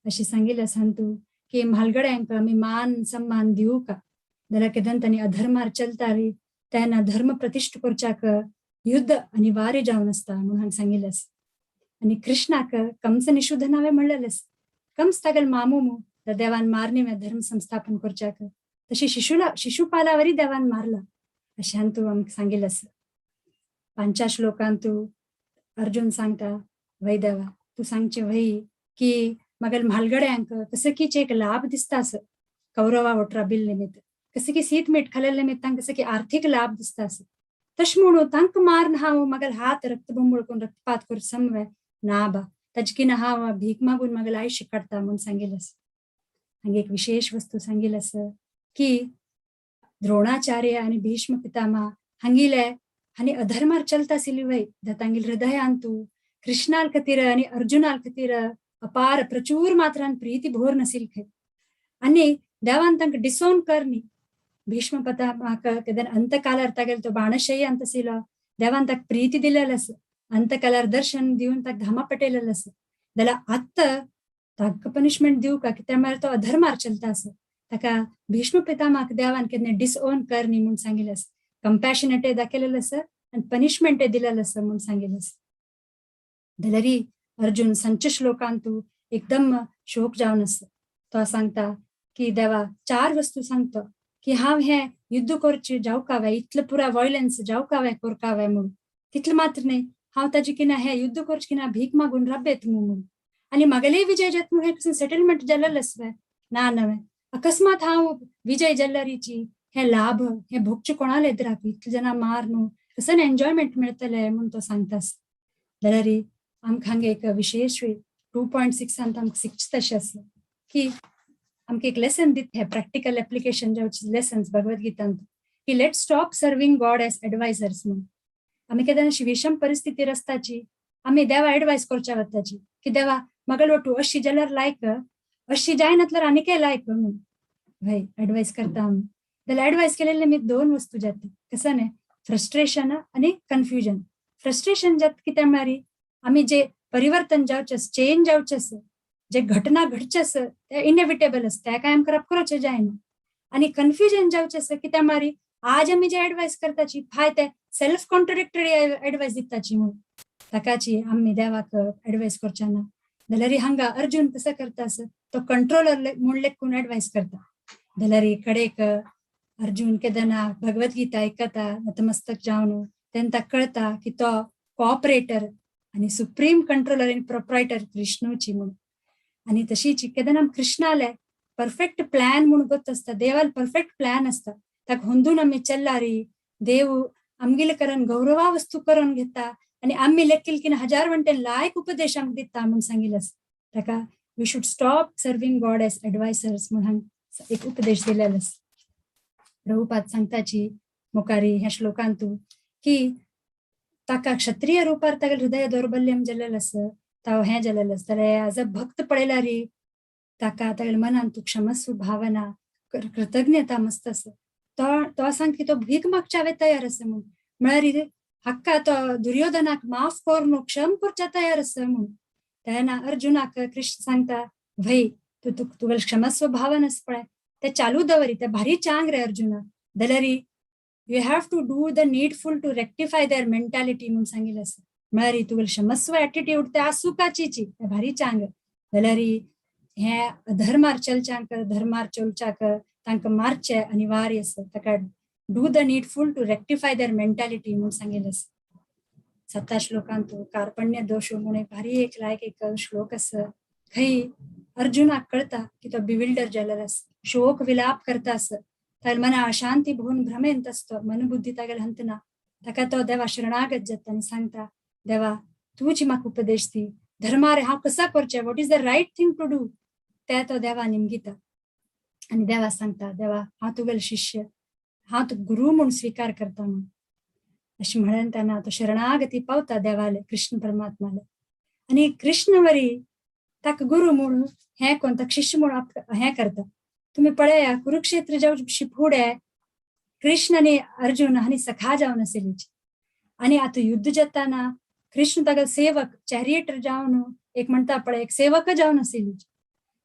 अशी सांगिल्लें आसा तू की म्हालगड्यांक आमी मान सन्मान दिवू का जाल्यार केदां तांणी अधर्मार चलता रे तेन्ना धर्म प्रतिश्ठ करच्याक युद्ध अनिवार्य जावन आसता म्हणून हांवें सांगिल्लें आसा. आनी कृष्णाक कंस निशुद्ध नावे म्हणलेलें आसा. कंस तागेल मामू त्या देवान मारणे धर्म संस्थापन करच्याक तशी शिशुपालावरी देवान मारला अशें तू आमकां सांगिल्लें आसा. 5 श्लोकांत तू अर्जुन सांगता वय देवा तू सांगचे वय की मगेल म्हालगड्यांक कसं कीच एक लाभ दिसता आसा कौरवा वट्रा बिल निमित्त कसं की सीत मीठ खालेल्या निमित्त तांकां कसं की आर्थिक लाभ दिसता आसा तशें म्हणून तांकां मारून हांव मगेल हात रक्तबोंबळ करून रक्तपात करून समवे ना बा ताजे किन हांव भीक मागून मगेल आयुश्य काडटा म्हणून सांगिल्लें आसा. हांगा एक विशेष वस्तू सांगिल्लें आसा की द्रोणाचार्य आनी भीष्म पितामह हांगिले आनी अधर्मार चलता आशिल्ली वय तांगेल हृदयान तू कृष्णाल खातीर आनी अर्जुनाल खातीर अपार प्रचूर मात्रान प्रीती भोर नाशिल्ली खंय आनी देवान तांकां डिसोन करनी. भीष्म पितामहाक केदां अंतकालार तागेलो तो बाणशयी अंत आशिल्लो देवान ताका प्रीती दिलेलो आसा अंतकालार दर्शन दिवन ताका धामा पेटयलेलो आसा जाल्यार आत्तां ताका पनिशमेंट दिवं का कित्याक म्हळ्यार तो अधर्मार चलता आसा ताका भीष्म पितामहाक देवान केन्ना डिसओन करनी म्हूण सांगिल्लें आसा. कंपॅशनेटय दाखयलेलो आसा आनी पनिशमेंटय दिलेलो आसा म्हूण सांगिल्लें आसा. जाल्यार अर्जुन 5 श्लोकांत तू एकदम शोक जावन आसा. तो सांगता की देवा 4 वस्तू सांगता की हांव हें युद्ध करचें जावका जाय इतलें पुरा वॉयलन्स जावका जाय करका जाय म्हणून तितलें मात्र न्हय हांव ताजे किना हें युद्ध करचें किना भीक मागून राबेत म्हणून आनी म्हागेलेय विजय जात म्हणून हें सेटलमेंट जाल्लेलें आसलें ना नवें अकस्मात हांव विजय जाल्ल्यारीची हे लाभ हे भोगचे कोणाले येद्राक इतले जाणां मार न्हू कसं एन्जॉयमेंट मेळटलें म्हणून तो सांगता. जाल्यार आमकां हांगा एक विशेष 2.6 ಅಂತ आमकां शिकचे तशें आसा की आमकां एक लेसन दिता हे प्रॅक्टिकल एप्लिकेशन जावचे लेसन्स भगवद्गीतांत की let stop serving God as advisors म्हणून आमी केन्ना अशी विशम परिस्थिती आसताची आमी देवा एडवायस करच्या वताची की देवा म्हाका लोटू अशी जाल्यार लायक अशी जायनातल्यार आनीकय लायक म्हणून भाई एडवायस करता आमी जाल्यार एडवायस केलेले मी 2 वस्तू जाता कसं न्ही फ्रस्ट्रेशन आणि कन्फ्युजन फ्रस्ट्रेशन जात कित्याक म्हळ्यार आमी जे परिवर्तन जावचे चेंज जावचे जे घटना घडचे ते इनएविटेबल ते काय आमकां करचे जायना आणि कन्फ्युजन जावचे कित्याक म्हळ्यार आज आमी जे एडवायस करताची फाय ते सेल्फ कॉन्ट्रडिक्टरी एडवायस दिताची म्हणून ताकाची आमी देवाक एडवायस करचे ना जाल्यार हांगा अर्जुन कसं करता तो कंट्रोलर म्हूण लेखून एडवायस करता जाल्यार कडेक अर्जुन केदना भगवद्गीता आयकता नतमस्तक जावन तेन्ना कळता की तो कोऑपरेटर आणि सुप्रीम कंट्रोलर आनी प्रोप्रायटर कृष्णूची म्हणून आणि तशीच केदना कृष्णाले परफेक्ट प्लॅन म्हणून गोत असता देवाल परफेक्ट प्लॅन असता ताका होंदून आमी चल्लारी देव आमगेले करून गौरवा वस्तू करून घेता आणि आम्ही लेखील की 1000 वंटे लायक उपदेश आमकां दिता म्हणून सांगिल्लें ताका we should stop serving God as advisors म्हणून एक उपदेश दिलेलो आसा प्रभुपाद सांगताची मुखारी ह्या श्लोकांत की ताका क्षत्रिय रूपार तागेलें हृदय दौर्बल्यम जाल्लेलें आसा तो हें जाल्लेलें आसा जाल्यार एज अ भक्त पळयल्यार ताका तागेल्या मनान तूं क्षमस्व भावना कृतज्ञता मस्त आसा तो सांग की तो भीक मागच्या तयार आसा म्हणून म्हळ्यार हक्का तो दुर्योधनाक माफ करून क्षम करच्या तयार आसा म्हणून तेन्ना अर्जुनाक कृष्ण सांगता भई तू तुगेलें क्षमस्व भावना आसा पळय ते चालू दवरी ते भारी चांग रे अर्जुना जाल्यार you have to do the needful to rectify their mentality म्हणून सांगिल्लें आसा म्हळ्यार तुगेलें क्षमस्व एटिट्यूड ते आसुकाची ते भारी चांग जाल्यार हे अधर्मार चलच्यांक धर्मार चलच्याक तांकां मारचे अनिवार्य आसा ताका do the needful to rectify their mentality म्हणून सांगिल्लें आसा 7 श्लोकांत कार्पण्य दोष म्हणून भारी एक श्लोक आसा खंय अर्जुनाक कळता की तो बिविल्डर जाल्लो आसा शोक विलाप करता आसा तागेल्या मना अशांती भोवन भ्रमेंत आसता मनबुद्धी तागेले हंतना ताका तो देवा शरणागत जाता आनी सांगता देवा तूच म्हाका उपदेश दी धर्मार हांव कसा करचें what is the right thing to do ते तो देवा निमगिता आनी देवा सांगता देवा हांव तुगेलो शिष्य हांव तू गुरु म्हूण स्वीकार करता म्हणून अशें म्हणून तेन्ना तो शरणागती पावता देवाले कृष्ण परमात्माले आनी कृष्ण वरी ताका गुरु म्हूण हें कोण ताका शिष्य म्हूण हें करता तुम्ही पळया कुरुक्षेत्र जावचे फुडें कृष्ण आनी अर्जुन हांणी सखा जावन आशिल्लीं आनी आतां युद्ध जाताना कृष्ण तागेलो सेवक चॅरिएटर जावन एक म्हणटा पळय एक सेवक जावन आशिल्लीं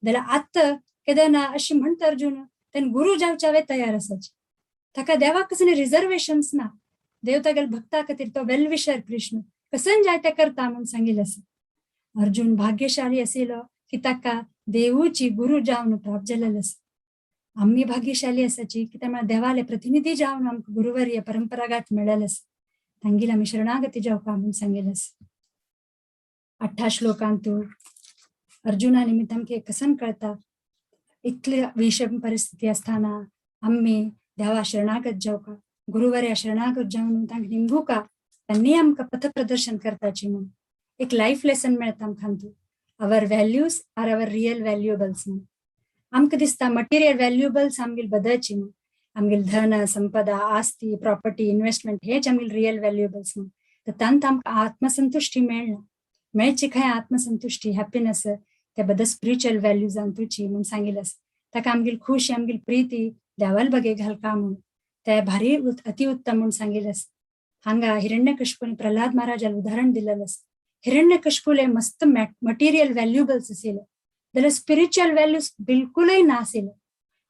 जाल्यार आतां केदना अशें म्हणटा अर्जुन तेन्ना गुरु जावच्या तयार आसाचे ताका देवाक कसले रिजर्वेशन्स ना देव तागेल्या भक्ता खातीर तो वेल विशर कृष्ण कसन जाय ते करता म्हणून सांगिल्लें आसा अर्जुन भाग्यशाली आशिल्लो की ताका देवूची गुरु जावन प्राप्त जाल्लेलो आसा आम्ही भाग्यशाली आसाची कित्याक म्हळ्यार देवाले प्रतिनिधी जावन आमकां गुरुवर्य परंपरागत मेळ्ळेले आसा तांगेर आमी शरणागती जावपा म्हणून सांगिल्लें आसा 8 श्लोकांत अर्जुना निमित्त आमकां कसन कळता इतली विशम परिस्थिती आसतना आम्ही देवा शरणागत जावका गुरुवर्या शरणागत जावन तांकां निंबुका त्यांनी आमकां पथप्रदर्शन करताची म्हणून एक लायफ लेसन मेळटा आमकां our values are our real valuables म्हणून आमकां दिसता मटेरियल व्हॅल्युएबल्स आमगेली बदलची म्हणून आमगेली धन संपदा आस्ती प्रॉपर्टी इन्व्हेस्टमेंट हेच आमगेली रियल व्हॅल्युएबल्स म्हणून तर तांत आमकां आत्मसंतुष्टी मेळना मेळची खंय आत्मसंतुष्टी हॅपीनेस त्या बद्दल स्पिरिच्युअल व्हॅल्यूजान तुची म्हणून सांगिल्लें आसा ताका आमगेली खुशी आमगेली प्रिती देवाल बगे घालका म्हणून ते भारी अतिउत्तम म्हणून सांगिल्लें आसा हांगा हिरण्यकश्यपून प्रल्हाद महाराजाला उदाहरण दिलेलें आसा हिरण्यकश्यपूले मस्त मटेरियल व्हॅल्युएबल्स आशिल्ले जाल्यार स्पिरिच्युअल व्हॅल्यूज बिलकुलय नाशिल्ले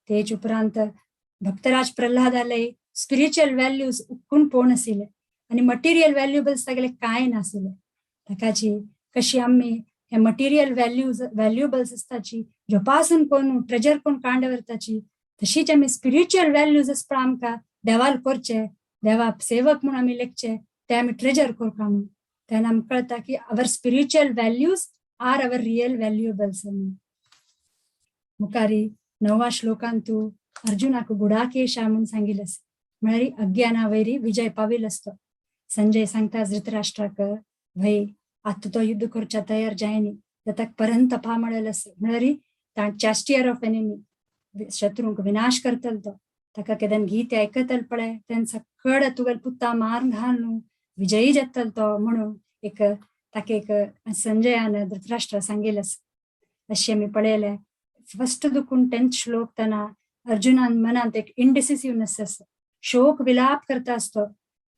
तेच उपरांत भक्तराज प्रल्हादाले स्पिरिच्युअल व्हॅल्यूज उक्कून पळोवन आशिल्ले आनी मटेरियल व्हॅल्युएबल्स तागेले कांय नाशिल्ले ताकाची कशी आमी हे मटेरियल व्हॅल्युएबल्स आसताची जोपासून कोण ट्रेजर कोण कांड व्हरताची तशीच आमी स्पिरिच्युअल व्हॅल्यूज आसपा आमकां देवाल करचे देवा सेवक म्हणून आमी लेखचे ते आमी ट्रेजर करपा म्हणून तेन्ना आमकां कळटा की our spiritual values are our real valuables मुखारी 9 श्लोकांत अर्जुनाक गुडाकेशा म्हणून सांगिल्लें आसा म्हळ्यार अज्ञाना वैरी विजय पाविल्लो आसतो संजय सांगता धृतराष्ट्राक भय आतां तो युद्ध करच्या तयार जायनी ताका परंत तपा म्हळेलें आसा म्हळ्यार ताण चास्टियर ऑफ एनिमी शत्रूंक विनाश करतलो तो ताका केदन गीत आयकतल पळय तेन सकड तुगेल पुत्ता मारून घालून विजयी जातलो तो म्हणून एक ताका एक संजयान धृतराष्ट्रा सांगिल्लें आसा अशें आमी पळयलें फर्स्ट दुखून 10th श्लोक तना अर्जुनान मनांत एक इनडिसिसिव्हनेस आसा शोक विलाप करता असतो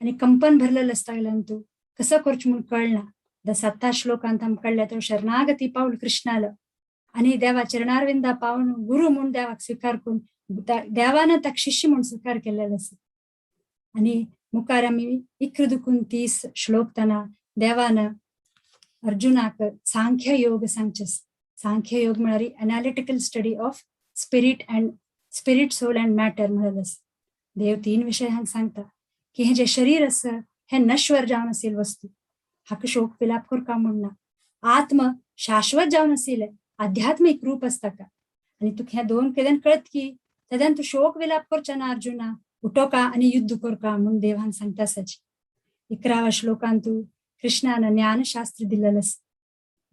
आणि कंपन भरलेलं असता तू कसं करच म्हणून कळना 7 श्लोकांत आमकां कळ्ळें तो शरणागती पावल कृष्णाला आणि देवा चरणारविंदा पावन गुरु म्हणून देवाक स्वीकार करून देवानं ताका शिष्य म्हणून स्वीकार केलेलो आसा आणि मुखार आमी 31 श्लोक तना देवानं अर्जुनाक सांख्य योग सांगचे सांख्य योग म्हळ्यार analytical study of spirit soul and matter म्हळेलें आसा देव 3 विशय हांगा सांगता की हे जे शरीर आसा हे नश्वर जावन आशिल्ली वस्तू हाका शोक विलाप करका म्हणना आत्म शाश्वत जावन आशिल्ले आध्यात्मिक रूप असता का आणि तुका हे 2 केदन कळत की तेदन तू शोक विलाप करचा ना अर्जुना उठोका आणि युद्ध करका म्हणून देव हांगा सांगता आसाची 11व्या श्लोकांत तू कृष्णान ज्ञानशास्त्र दिलेलं आसा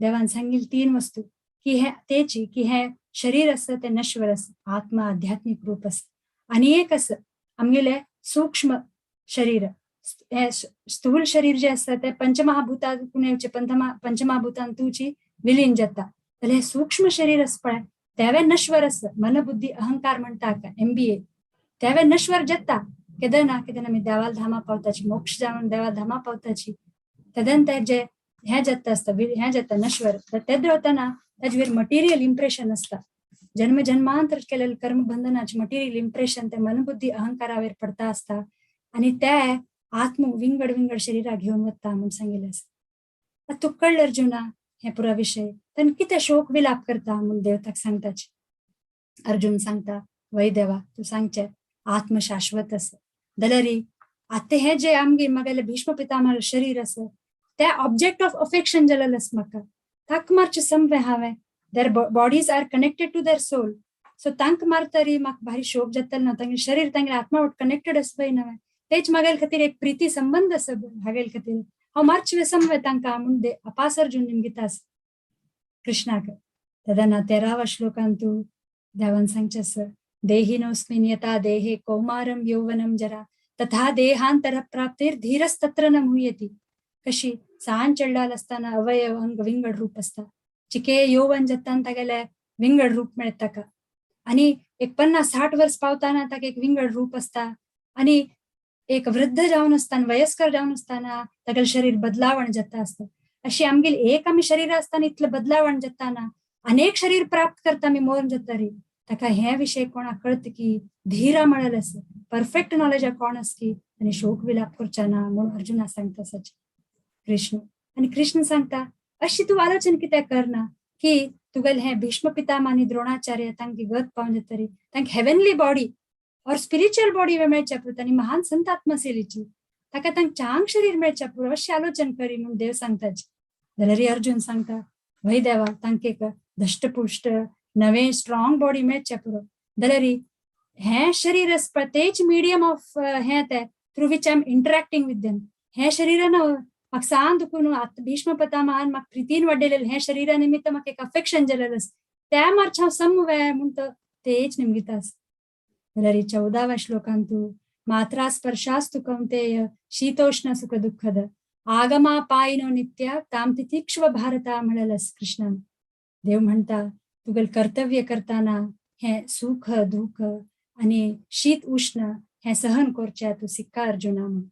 देवान सांगिल्ली 3 वस्तू की हे तेची की हे शरीर असं ते नश्वर असं आत्मा आध्यात्मिक रूप असं आणि एक असं आमगेले सूक्ष्म शरीर स्थूल शरीर जे असतं ते पंचमहाभूतांचे पंचमहाभूतांतूची विलीन जाता जाल्यार हे सूक्ष्म शरीर असं पळय तेवे नश्वर असं मन बुद्धी अहंकार म्हणटा का MBA तेवे नश्वर जाता केदन आमी देवाल धामा पावताची मोक्ष जावन देवाल धामा पावताची तेदन ते जे हे जाता असता हे जाता नश्वर ते देवताना ताजेर मटेरियल इम्प्रेशन असता जन्म जन्मांतर केलेलं कर्मबंधनाचे मटेरियल इम्प्रेशन ते मनबुद्धी अहंकारावर पडता असता आणि ते आत्म विंगड शरीरा घेऊन वता म्हणून सांगिल्लें आसा तू कळ्ळें अर्जुना हे पुरा विषय पण कितें शोक विलाप करता म्हणून देवताक सांगताचे अर्जुन सांगता वै देवा तू सांगचे आत्म शाश्वत आसा जाल्यार आता हे जे आमगे म्हागेले भीष्म पितामह शरीर आसा ते ऑब्जेक्ट ऑफ अफेक्शन जालेलें आसा म्हाका ताक मारचे समवे हांवें their bodies are connected to their soul so तांक मारतरी म्हाका भारी शोक जातलो ना तांगे शरीर तांगे आत्मा वाट कनेक्टेड आसपय नवे तेच म्हागेल खातीर एक प्रिती संबंध आसा हागेल खातीर हांव मारचे समवे तांकां म्हणून अपास अर्जुन निमगिता आसा कृष्णाक तदना 13व्या श्लोकांत तू देवान सांगचे आसा देहिनोऽस्मिन् यथा देहे कौमारं यौवनं जरा तथा देहांतर प्राप्तीर धीरस्तत्र न मुह्यति कशी सान चढलाल असताना अवयव अंग विंगड रूप असता चिके यौवन जतान तागेले विंगड रूप मेळटा का आणि एक 50-60 वर्ष पावताना ताका एक विंगड रूप असता आणि एक वृद्ध जावन असताना वयस्कर जावन असताना तागेले शरीर बदलावण जाता असता अशी आमगेल एक आमी शरीर असताना इतलं बदलावण जाताना अनेक शरीर प्राप्त करता आमी मोरून जातरी ताका हे विषय कोणाक कळत की धीरा म्हळेलें आसा परफेक्ट नॉलेज कोण आस की आनी शोक विलाप करचा ना म्हणून अर्जुना सांगता सच कृष्ण आणि कृष्ण सांगता अशी तू आलोचन कित्याक करना की तुगेल हे भीष्म पितामह आनी द्रोणाचार्य तांकी गत पावन जातरी तांकां हेवनली बॉडी और स्पिरिच्युअल बॉडी मेळच्या पुरो आनी महान संत आत्मा आशिल्लीची ताका तांकां चांग शरीर मेळच्या पुरो अशें आलोचन करी म्हणून देव सांगताची जाल्यार अर्जुन सांगता वै देवा तांकां एक धष्टपुष्ट नवे स्ट्रॉंग बॉडी मेळच्या पुरो जाल्यार हे शरीर तेच मिडियम ऑफ हे ते through which I am interacting with them हे शरीरान म्हाका सांग दुखून भीष्म पितामहान म्हाका प्रितीन वाडयलेलें हे शरीरा निमित्त म्हाका एक अफेक्शन जालेलें आसा त्या मार्च हांव समवे म्हणटा तेच निमगिता आसा जाल्यार 14व्या श्लोकांत तू मात्रा स्पर्शास्तु कौंतेय शीतोष्ण सुख दुःखद आगमा पायिनो नित्य ताम तितिक्ष्व भारता म्हळेलें आसा कृष्णान देव म्हणटा तुगेल कर्तव्य करताना हे सुख दुःख आणि शीत उष्ण हे सहन करचे तू शिक्का अर्जुना म्हणून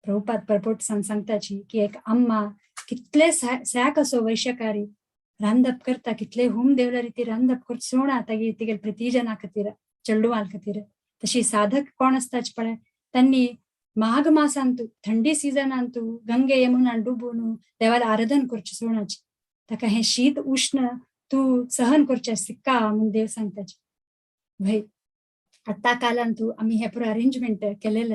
प्रभुपाद परपोट सांगताची की एक अम्मा कितले सॅक असो वैश्यकारी रांदप करता कितले होम देवला रीती रांदप करता सोणा तागे तिगेल प्रितीजना खातीर चेडूवाल खातीर तशी साधक कोण असताच पळय त्यांनी माघ मासांतू थंडी सिजनांतू गंगे यमुनान डुबून देवाला आराधन करचे सोणाची ताका हे शीत उष्ण तू सहन करचे शिक्का म्हणून देव सांगताची भाई आता कालांतू आम्ही हे पुरो अरेंजमेंट केलेलं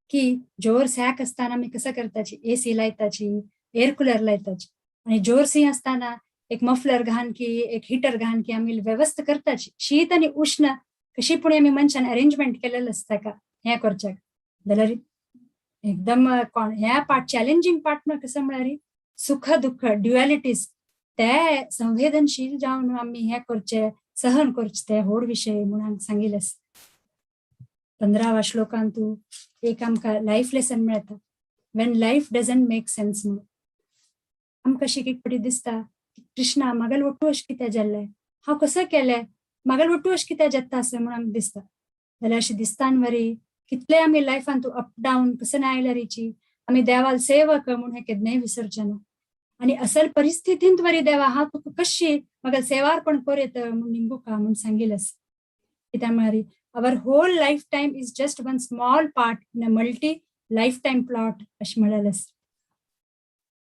की जोर सॅक असताना आम्ही कसं करताची AC लायताची एअर कूलर लायताची आणि जोर सी असताना एक मफलर घान की एक हिटर घान की आम्ही व्यवस्था करताची शीत आणि उष्ण कशी पुणे आम्ही मनशान अरेंजमेंट केलेलं असता का हे करच्याक जाल्यार एकदम ह्या पार्ट चॅलेंजिंग पार्ट कसं म्हळ्यार सुख दुःख ड्युअलिटीज ते संवेदनशील जावन आम्ही हे करचे, सहन करचे ते होड विषय म्हणून सांगितलंस. 15व्या श्लोकांतू एक आमकां लाईफ लेसन मेळटा, Wien life doesn't make sense म्हणून. आमकां शिकेक पटी दिसता कृष्णा म्हागेल वट्टू अशें कित्याक जाल्लें, हांव कसो केलें, म्हागेल वट्टू अशें कित्याक जाता असं म्हणून आमकां दिसता. जाल्यार अशें दिसतान वरी कितले आमी लायफान तूं अप डावन कसं ना आयल्यारीची आमी देवाल सेवक म्हणून हे केन्नाय विसरचे ना. आणि असल परिस्थितींत वरी देवा हांव तुका कशी म्हाका सेवार्पण करीत म्हणून निंबुका म्हणून सांगिल्लें. कित्याक म्हळ्यार our whole lifetime is just one small part in a multi lifetime plot अशें म्हळेलें.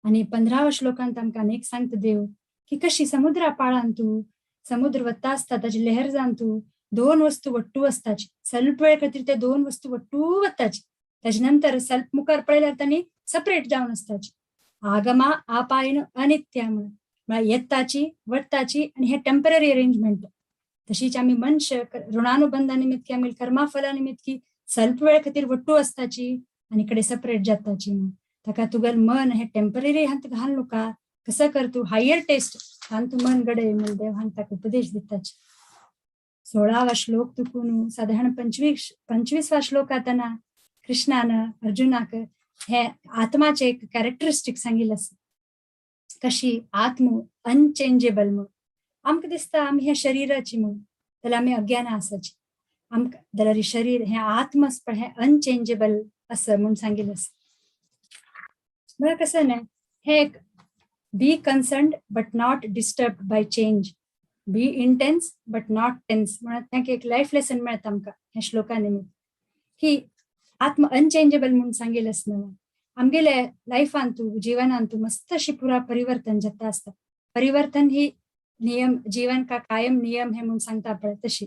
आणि 15व्या श्लोकांत आमकां अनेक सांगता देव की कशी समुद्रा पाळान तू समुद्र वता आसता ताची लहर जावन तू दोन वस्तू वट्टू असताची, ಸ್ವಲ್ಪ वेळ खातीर ते दोन वस्तू वट्टू वताची, ताचे नंतर ಸ್ವಲ್ಪ मुखार पळयल्यार तांणी सेपरेट जावन असताची. आगमा आपायन अनित्य म्हणून येताची वट्टाची आणि हे टेम्पररी अरेंजमेंट. तशीच आम्ही मनुष्य ऋणानुबंधा निमित्त की आम्ही कर्माफला निमित्त की ಸ್ವಲ್ಪ वेळ खातीर वट्टू असताची आणि इकडे सेपरेट जाताची. ताका तुगेल मन हे टेम्पररी हांत घाल नका, कसं कर तू हायर टेस्ट हांत तू मन घडय म्हणून देव हांत ताका उपदेश दिताची. 16वा श्लोक तुकून साधारण 25व्या श्लोकात कृष्णानं अर्जुनाक हे आत्माचे एक कॅरेक्टरिस्टिक सांगिल्लें आसा. कशी आत्म अनचेंजेबल म्हणून आमकां दिसता आमी हे शरीराची म्हणून, जाल्यार आमी अज्ञान आसाची. आमकां जाल्यार शरीर हे आत्मस्पळ हे अनचेंजेबल असं म्हणून सांगिल्लें आसा. म्हळ्यार कसं न्हय, हे एक be concerned but not disturbed by change, be intense but not tense म्हणून तांकां एक लाईफ लेसन मेळटा आमकां ह्या श्लोका निमित्त की आत्म अनचेंजेबल म्हणून सांगिल्लें न्हय. आमगेले लायफांतू जिवनांतू मस्त अशी पुरा परिवर्तन जाता आसता. परिवर्तन ही नियम जीवन का कायम नियम हे म्हणून सांगता पळय तशी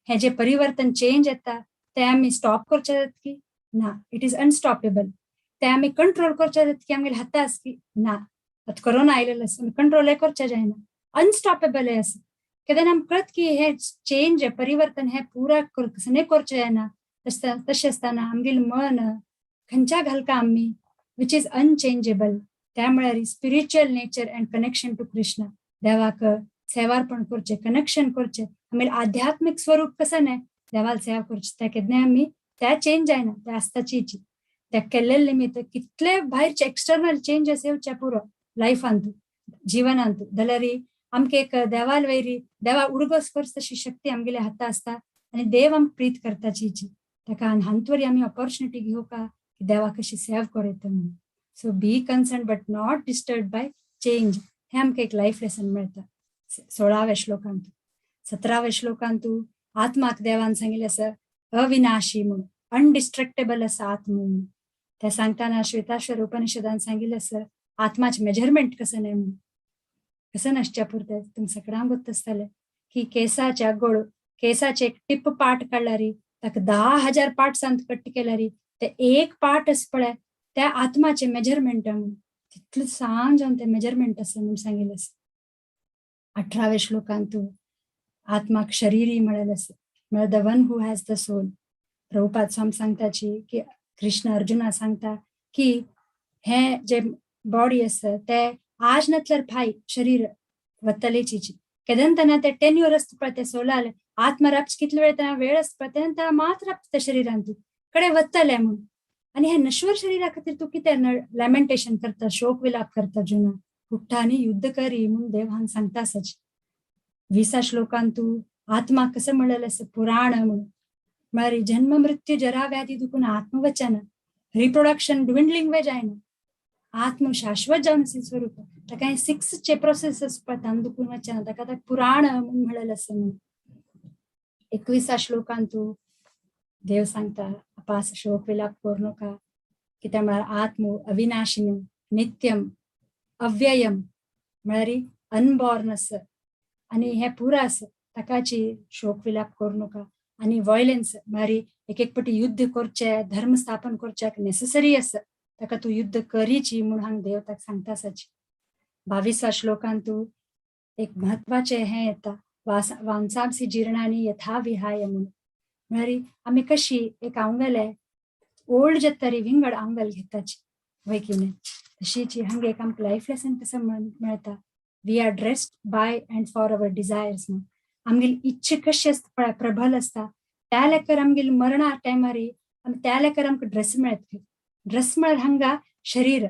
हे जे परिवर्तन चेंज येता ते आमी स्टॉप करचे जात की ना, इट इज अनस्टॉपेबल. ते आमी कंट्रोल करचे जात की आमगेले हाता आस की ना, आतां कोरोना आयलेलो आसा कंट्रोल करचे जायना, अनस्टॉपेबल हे आसा. कित्याक आमकां कळत की हे चेंज परिवर्तन हे पुरा कसं करचे जायना. तशें आसतना आमगेलें मन खंयच्या घालका आमी विच इज अनचेंजेबल. त्यामुळे spiritual nature and connection to Krishna देवाक सेवार्पण करचे, कनेक्शन करचे. आमगेलें आध्यात्मिक स्वरूप कसं न्हय देवाल सेवा करचे त्या केन्नाय आमी त्या चेंज जायना, त्या आसताची त्या केल्ले निमित्त कितले भायरचे एक्सटर्नल चेंजेस येवचे पुरो लायफांतू जिवनांतू जाल्यार आमकां एक देवाल वयरी देवा उडगस करच तशी शक्ती आमगेल्या हाता आसता आणि देव आमकां प्रीत करताची ताका हांत वरी आमी ऑपॉर्च्युनिटी घेवका की देवा कशी सेव करता म्हणून. So be concern but not disturb by change हे आमकां एक लाईफ लेसन मेळटा 16व्या श्लोकांत. 17व्या श्लोकांतू आत्माक देवान सांगिल्लें आसा अविनाशी म्हणून, अनडिस्ट्रक्टेबल आसा आत्मा म्हणून. ते सांगताना श्वेताश्वर उपनिषदान सांगिल्लें आसा आत्माचें मेजरमेंट कसं न्हय म्हणून. कसं नासच्या पुरते तुमकां सगळ्यांक गोत आसतलें की केसाच्या केसाचे एक टिप पार्ट काडल्यार ताका 10,000 पार्ट्सांत कट केल्यार ते एक पार्ट आसा पळय त्या आत्माचे मेजरमेंट म्हणून तितलें सांग जावन ते मेजरमेंट आसा म्हणून सांगिल्लें आसा. 18व्या श्लोकांतू आत्माक शरीरी म्हळेलें आसा म्हळ्यार the one who has the soul. Prabhupada Swami सांगताची की कृष्ण अर्जुना सांगता की हे जे बॉडी आसा ते आज नतल्यार फाय शरीर वतलेची केदन ते 10 years असता पळय ते सोलाल आत्मा रापच कितले वेळ असता पळय तेन्ना मात रापता त्या शरिरांतू कडे वतले म्हणून. आणि हे नश्वर शरीरा खातीर तू कितें लॅमेंटेशन करता, शोक विलाप करता जुना उठ्ठा आणि युद्ध करी म्हणून देव हांगा सांगता आसाच. 20 श्लोकांतू आत्मा कसं म्हणलेलें आसा पुराण म्हणून म्हळ्यार जन्म मृत्यू जरा व्याधी दुखून आत्मवचन रिप्रोडक्शन ड्विंडलिंग वे जायना, आत्म शाश्वत जावन आसा स्वरूप ताका 6 प्रोसेस आसता तान दुखून वचना ताका पुराण म्हणून म्हणलेलें आसा म्हणून. 21 श्लोकांतू देव सांगता अपास शोक विलाप करू नका कित्याक म्हळ्यार आत्म अविनाशिनी नित्यम अव्ययम म्हळ्यार अनबॉर्न आसा आणि हे पुरा आसा ताकाची शोक विलाप करू नका. आणि वॉयलन्स म्हळ्यार एक पटी युद्ध करचे धर्म स्थापन करचे नेसेसरी आसा ताका तू युद्ध करीची म्हणून हांगा देव ताका सांगता आसाची. 22 श्लोकांतू एक म्हत्वाचे हे येता वांसांसी जीर्णानी यथा विहाय म्हणून म्हळ्यार आमी कशी एक आंगले ओल्ड जातरी विंगड आंगल घेताची वय की न्हय तशीची हांगा एक आमकां लायफ लेसन कसं मेळटा we are dressed by and for our desires न्हू आमगेली इच्छा कशी असता पळय प्रबल असता त्या लेकर आमगेली मरणा टायमार त्या लेकर आमकां ड्रेस मेळत ड्रेस म्हळ्यार हांगा शरीर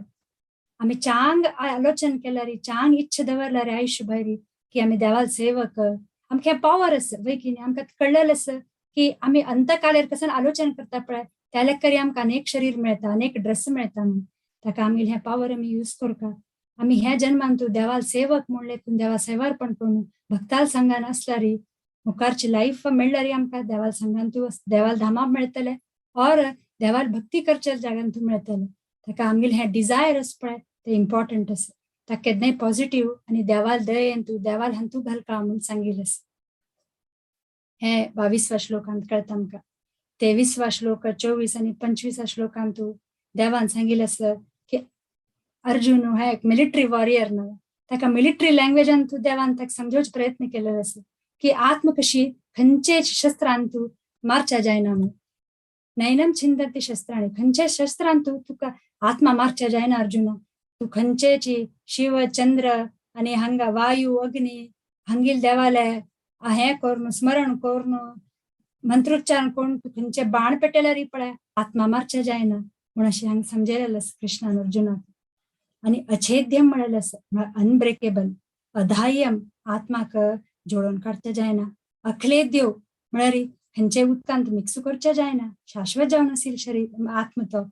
आमी चांग आलोचन केल्यार चांग इच्छा दवरल्यार आयुश्य भर की आमी देवाल सेवक आमकां पॉवर आसा वय की न्ही आमकां कळलेलें आसा की आमी अंतकालेर कसन आलोचन करता पळय त्या लेकर आमकां अनेक शरीर मेळटा अनेक ड्रेस मेळटा म्हणून ताका आमी हे पॉवर आमी यूज करता आमी ह्या जन्मान तूं देवाल सेवक म्हणले तूं देवा सेवार्पण करून भक्ताल संघान असल्यार मुखारची लाईफ मेळल्यार आमकां देवाल संघान तूं देवाल धामा मेळटले और देवाल भक्ती करच्या जाग्यान तूं मेळटले ताका आमगेले हे डिझायर आसा पळय ते इम्पॉर्टंट आसा ताका केन्नाय पॉझिटिव्ह आनी देवाल दयेन तूं देवाल हातू घालका म्हणून सांगिल्लें आसा हे 22वा श्लोकांत कळटा आमकां 23वा श्लोक 24 आनी 25 श्लोकांत तूं देवान सांगिल्लें आसा की अर्जुन हे एक मिलिटरी वॉरियर न्हू ताका मिलिटरी लँग्वेजान तूं देवान ताका समजोवचे प्रयत्न केलेलो आसा की आत्म कशी खंयचेच शस्त्रान तूं मारच्या जायना म्हणून नैनम छिंदती शस्त्रांनी खंयचे शस्त्रान तूं तुका आत्मा मारच्या जायना अर्जुना तूं खंयचेची शिव चंद्र आनी हांगा वायू अग्नी हांगील देवाले हे करून स्मरण करून मंत्रोच्चारण करून तूं खंयचे बाण पेटयल्यार पळय आत्मा मारच्या जायना म्हूण अशें हांगा समजयलेलें आसा कृष्णान अर्जुनाक आनी अछेद्यम म्हणलेलें आसा अनब्रेकेबल अधाय्यम आत्माक जोडून काडच्या जायना अखलेद्यो म्हळ्यार खंयचे उदकांत मिक्स करच्या जायना शाश्वत जावन आसील शरीर आत्म तो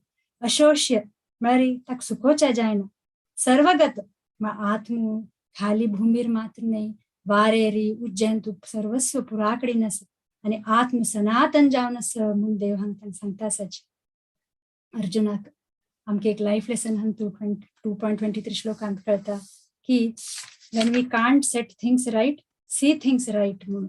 अशोष्य म्हळ्यार ताका सुकोवच्या जायना सर्वगत आत्म खाली भूमीर मात्र नाही वारेरी उज्जैन तू सर्वस्व पुराकडीन आसा आनी आत्म सनातन जावन आसा म्हूण देव हांगा सांगता आसाची अर्जुनाक आमकां एक लायफ लेसन हांतू 2.23 श्लोकांत कळटा की when we can't set things right see things right म्हणून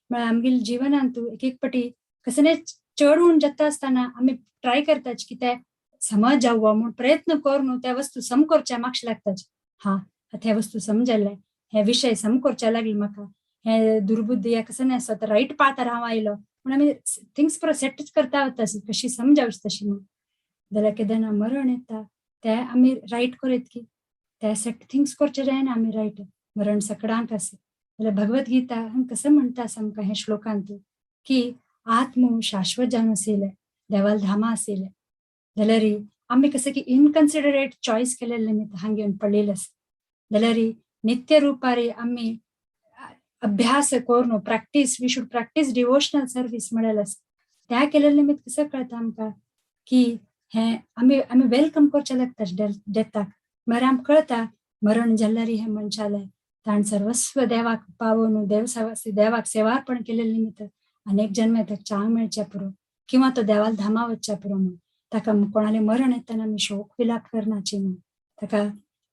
म्हळ्यार आमगेल्या जिवनांत तूं एक एक पाटी कसले चड उण जाता आसतना आमी ट्राय करताच की ते समज जावं म्हूण प्रयत्न करून त्या वस्तू सम करच्या म्हाका लागताच हा ते वस्तू समजले हे विषय सम करच्या लागले म्हाका हे दुर्बुद्धी कसं नाही असं राईट पाथार हांव आयलो म्हणून आमी थिंग्स पर सेटच करता वता कशी समजावच तशी म्हणून जाल्यार केदारना मरण येता ते आमी रायट करीत की ते सेट थिंग्स करचे जायना आमी रायट मरण सगळ्यांक आसा जाल्यार भगवद्गीता कसं म्हणटा आमकां हे श्लोकांत की आत्म शाश्वत जावन आशिल्ले देवाल धामा आशिल्ले जाल्यार आमी कसं की इनकन्सिडरेट चॉयस केलेले निमित्त हांगा येवन पडलेले आसा जाल्यार नित्य रुपारी आमी अभ्यास करून practice we should practice devotional service म्हळेलें आसा त्या केलेले निमित्त कसं कळटा आमकां की हे आमी वेलकम करचे लागता डेथाक म्हळ्यार आमकां कळटा मरण जाल्यार हे मनशाले ताण सर्वस्व देवाक पावून देवाक सेवार्पण केलेले निमित्त अनेक जन्म ताका चांग मेळच्या पुरो किंवा तो देवाल धामा वचच्या पुरो म्हणून ताका कोणाले मरण येताना आमी शोक विलाप करनाची म्हणून ताका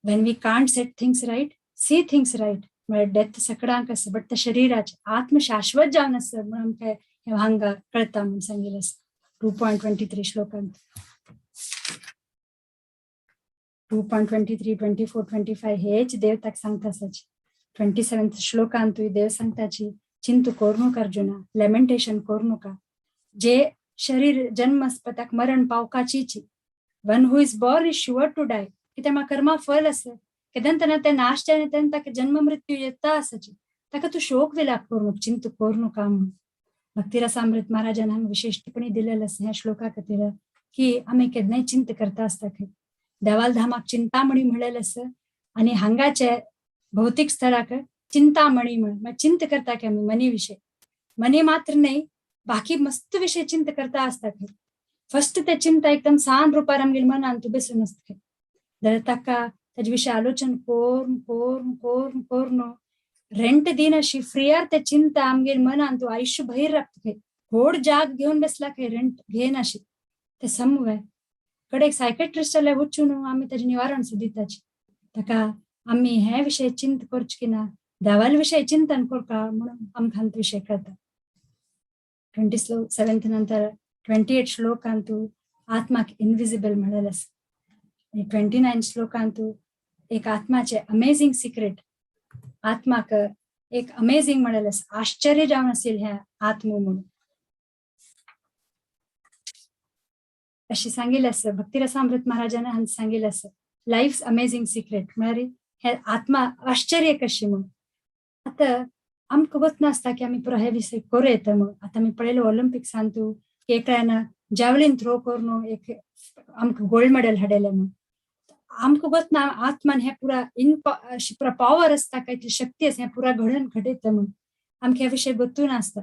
when we can't set things right see things right म्हळ्यार डेथ सगळ्यांक आसा बट त्या शरिराचे आत्म शाश्वत जावन आसा म्हणून आमकां हे हांगा कळटा म्हणून सांगिल्लें आसा 2.23 श्लोकांत 2.23, 24, 25 हेच देव ताका सांगता आसाची 27th श्लोकांत देव सांगताची चिंतू करूं अर्जुना लेमेंटेशन करूं नका जे शरीर जन्म ताका मरण पावकाचीची one who is born is sure to die कित्याक म्हाका कर्मा फल आसा केदन ते नाश जायना तेन्ना ताका जन्म मृत्यू येता आसाची ताका तूं शोक विलाप करूं चिंतू करूं नका म्हणून भक्तिरसामृत महाराजान हांगा विशेष टिप्पणी दिलेली आसा ह्या श्लोका खातीर की आमी केन्नाय चिंत करता आसता देवाल धामाक चिंतामणी म्हणलेलें आसा आनी हांगाचे भौतिक स्थळाक चिंतामणी म्हण चिंत करता की आमी मनी विशय मनी मात्र नाही बाकी मस्त विषय चिंत करता आसता फर्स्ट ते चिंता एकदम सान रुपार आमगेल्या मनान तूं बसून आसता जाल्यार ताका ताजे विशय आलोचन करून करून करून करून रेंट दिन अशी फ्रियार ते चिंता आमगेल्या मनान तूं आयुश्य भर राखता व्हड जाग घेवन बसला रेंट घेन अशी ते समवे कडेक सायकेट्रिस्टाले वचून आमी ताजे निवारण दिताची ताका आमी हे विशय चिंत करचे की ना देवाल विशय चिंतन करता म्हणून आमकां विशय कळटा 27 नंतर 28 श्लोकांत आत्माक इनविजिबल म्हणलेलें आसा 29 श्लोकांत एक आत्माचे अमेझिंग सिक्रेट आत्माक एक अमेझिंग म्हणलेलें आसा आश्चर्य जावन आशिल ह्या आत्मो म्हणून अशी सांगिल्लें आसा भक्तिरसामृत महाराजान हांगा सांगिल्लें आसा लायफ्स अमेझिंग सिक्रेट म्हळ्यार हे आत्मा आश्चर्य कशी म्हणून. आता आमकां गोत नासता की आमी पुरो हे विषय करूं येता म्हणून. आता आमी पळयलें ऑलिंपिक सांतू की एकल्यान जॅवलिन थ्रो करून एक आमकां गोल्ड मेडल हाडलें म्हणून. आमकां गोत ना आत्मान हे पुरा पुरा पॉवर असता काहीतरी शक्ती असता हे पुरा घडण घडयता म्हणून. आमकां ह्या विशय गोतूय नासता.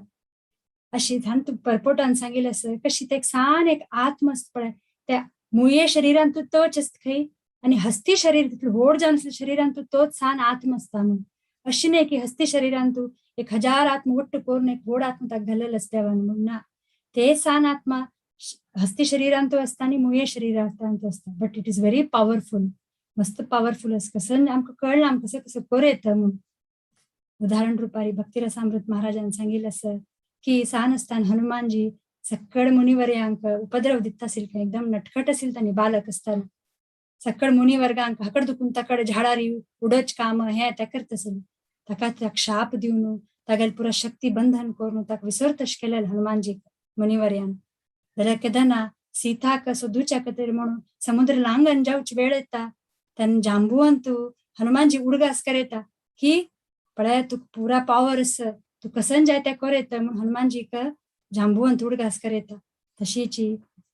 अशी सांतू परपोटान सांगिल्लें आसा कशी ते सान एक आत्मा आसता पळय त्या मुये शरिरान तू तोच आसता खंय आणि हस्ती शरीर तितलें व्हड जावन शरिरान तू तोच सान आत्मा आसता म्हणून. अशी न्हय की हस्ती शरिरान तू 1000 आत्मा वट्ट करून एक व्हड आत्मा ताका घालेलो आसता देवान म्हणून ना. ते सान आत्मा हस्ती शरिरान तो असता आणि मुये शरिरान तो असता. But it is very powerful. मस्त पॉवरफुल असता. कसं आमकां कळना आमकां कसं कसं करूं येता म्हणून. उदाहरण रुपारी भक्तिरसामृत महाराजान सांगिल्लें आसा की सान असताना हनुमानजी सक्कड मुनिवर्यांक उपद्रव दिता आशिल एकदम नटखट आशिल तांणी बालक असताना. सक्कड मुनिवर्गांक हकड दुखून तकड झाडारी उडच काम हे ते करत आशिल्ले. ताका शाप दिवन तागेल पुरा शक्ती बंधन करून ताका विसर्तश केलें हनुमानजी मुनिवर्यान. जाल्यार केदारना सीताक सोदूच्या खातीर म्हणून समुद्र लांगन जावची वेळ येता तेन्ना जांबुवंत हनुमानजी उडगास करेता की पळय तुका पुरा पॉवर आसा तू कसन जाय ते कर येता म्हणून हनुमानजीक जांबुवंत उडगास करेता. तशीची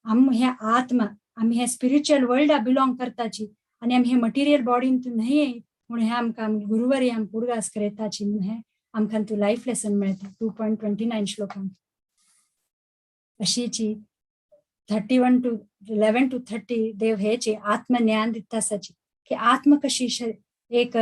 हे आत्मा आमी हे स्पिरिच्युअल वर्ल्डा बिलॉंग करताची आणि आमी हे मटिरियल बॉडीन तू न्हय म्हणून हे आमकां गुरुवारी आमकां उडगास करेताची म्हणून हे आमकां तू लायफ लेसन मेळटा 2.29 श्लोकांत. अशीची 31 to 11 to 30 देव हेची आत्मज्ञान दिता आसाची की आत्मा कशी एक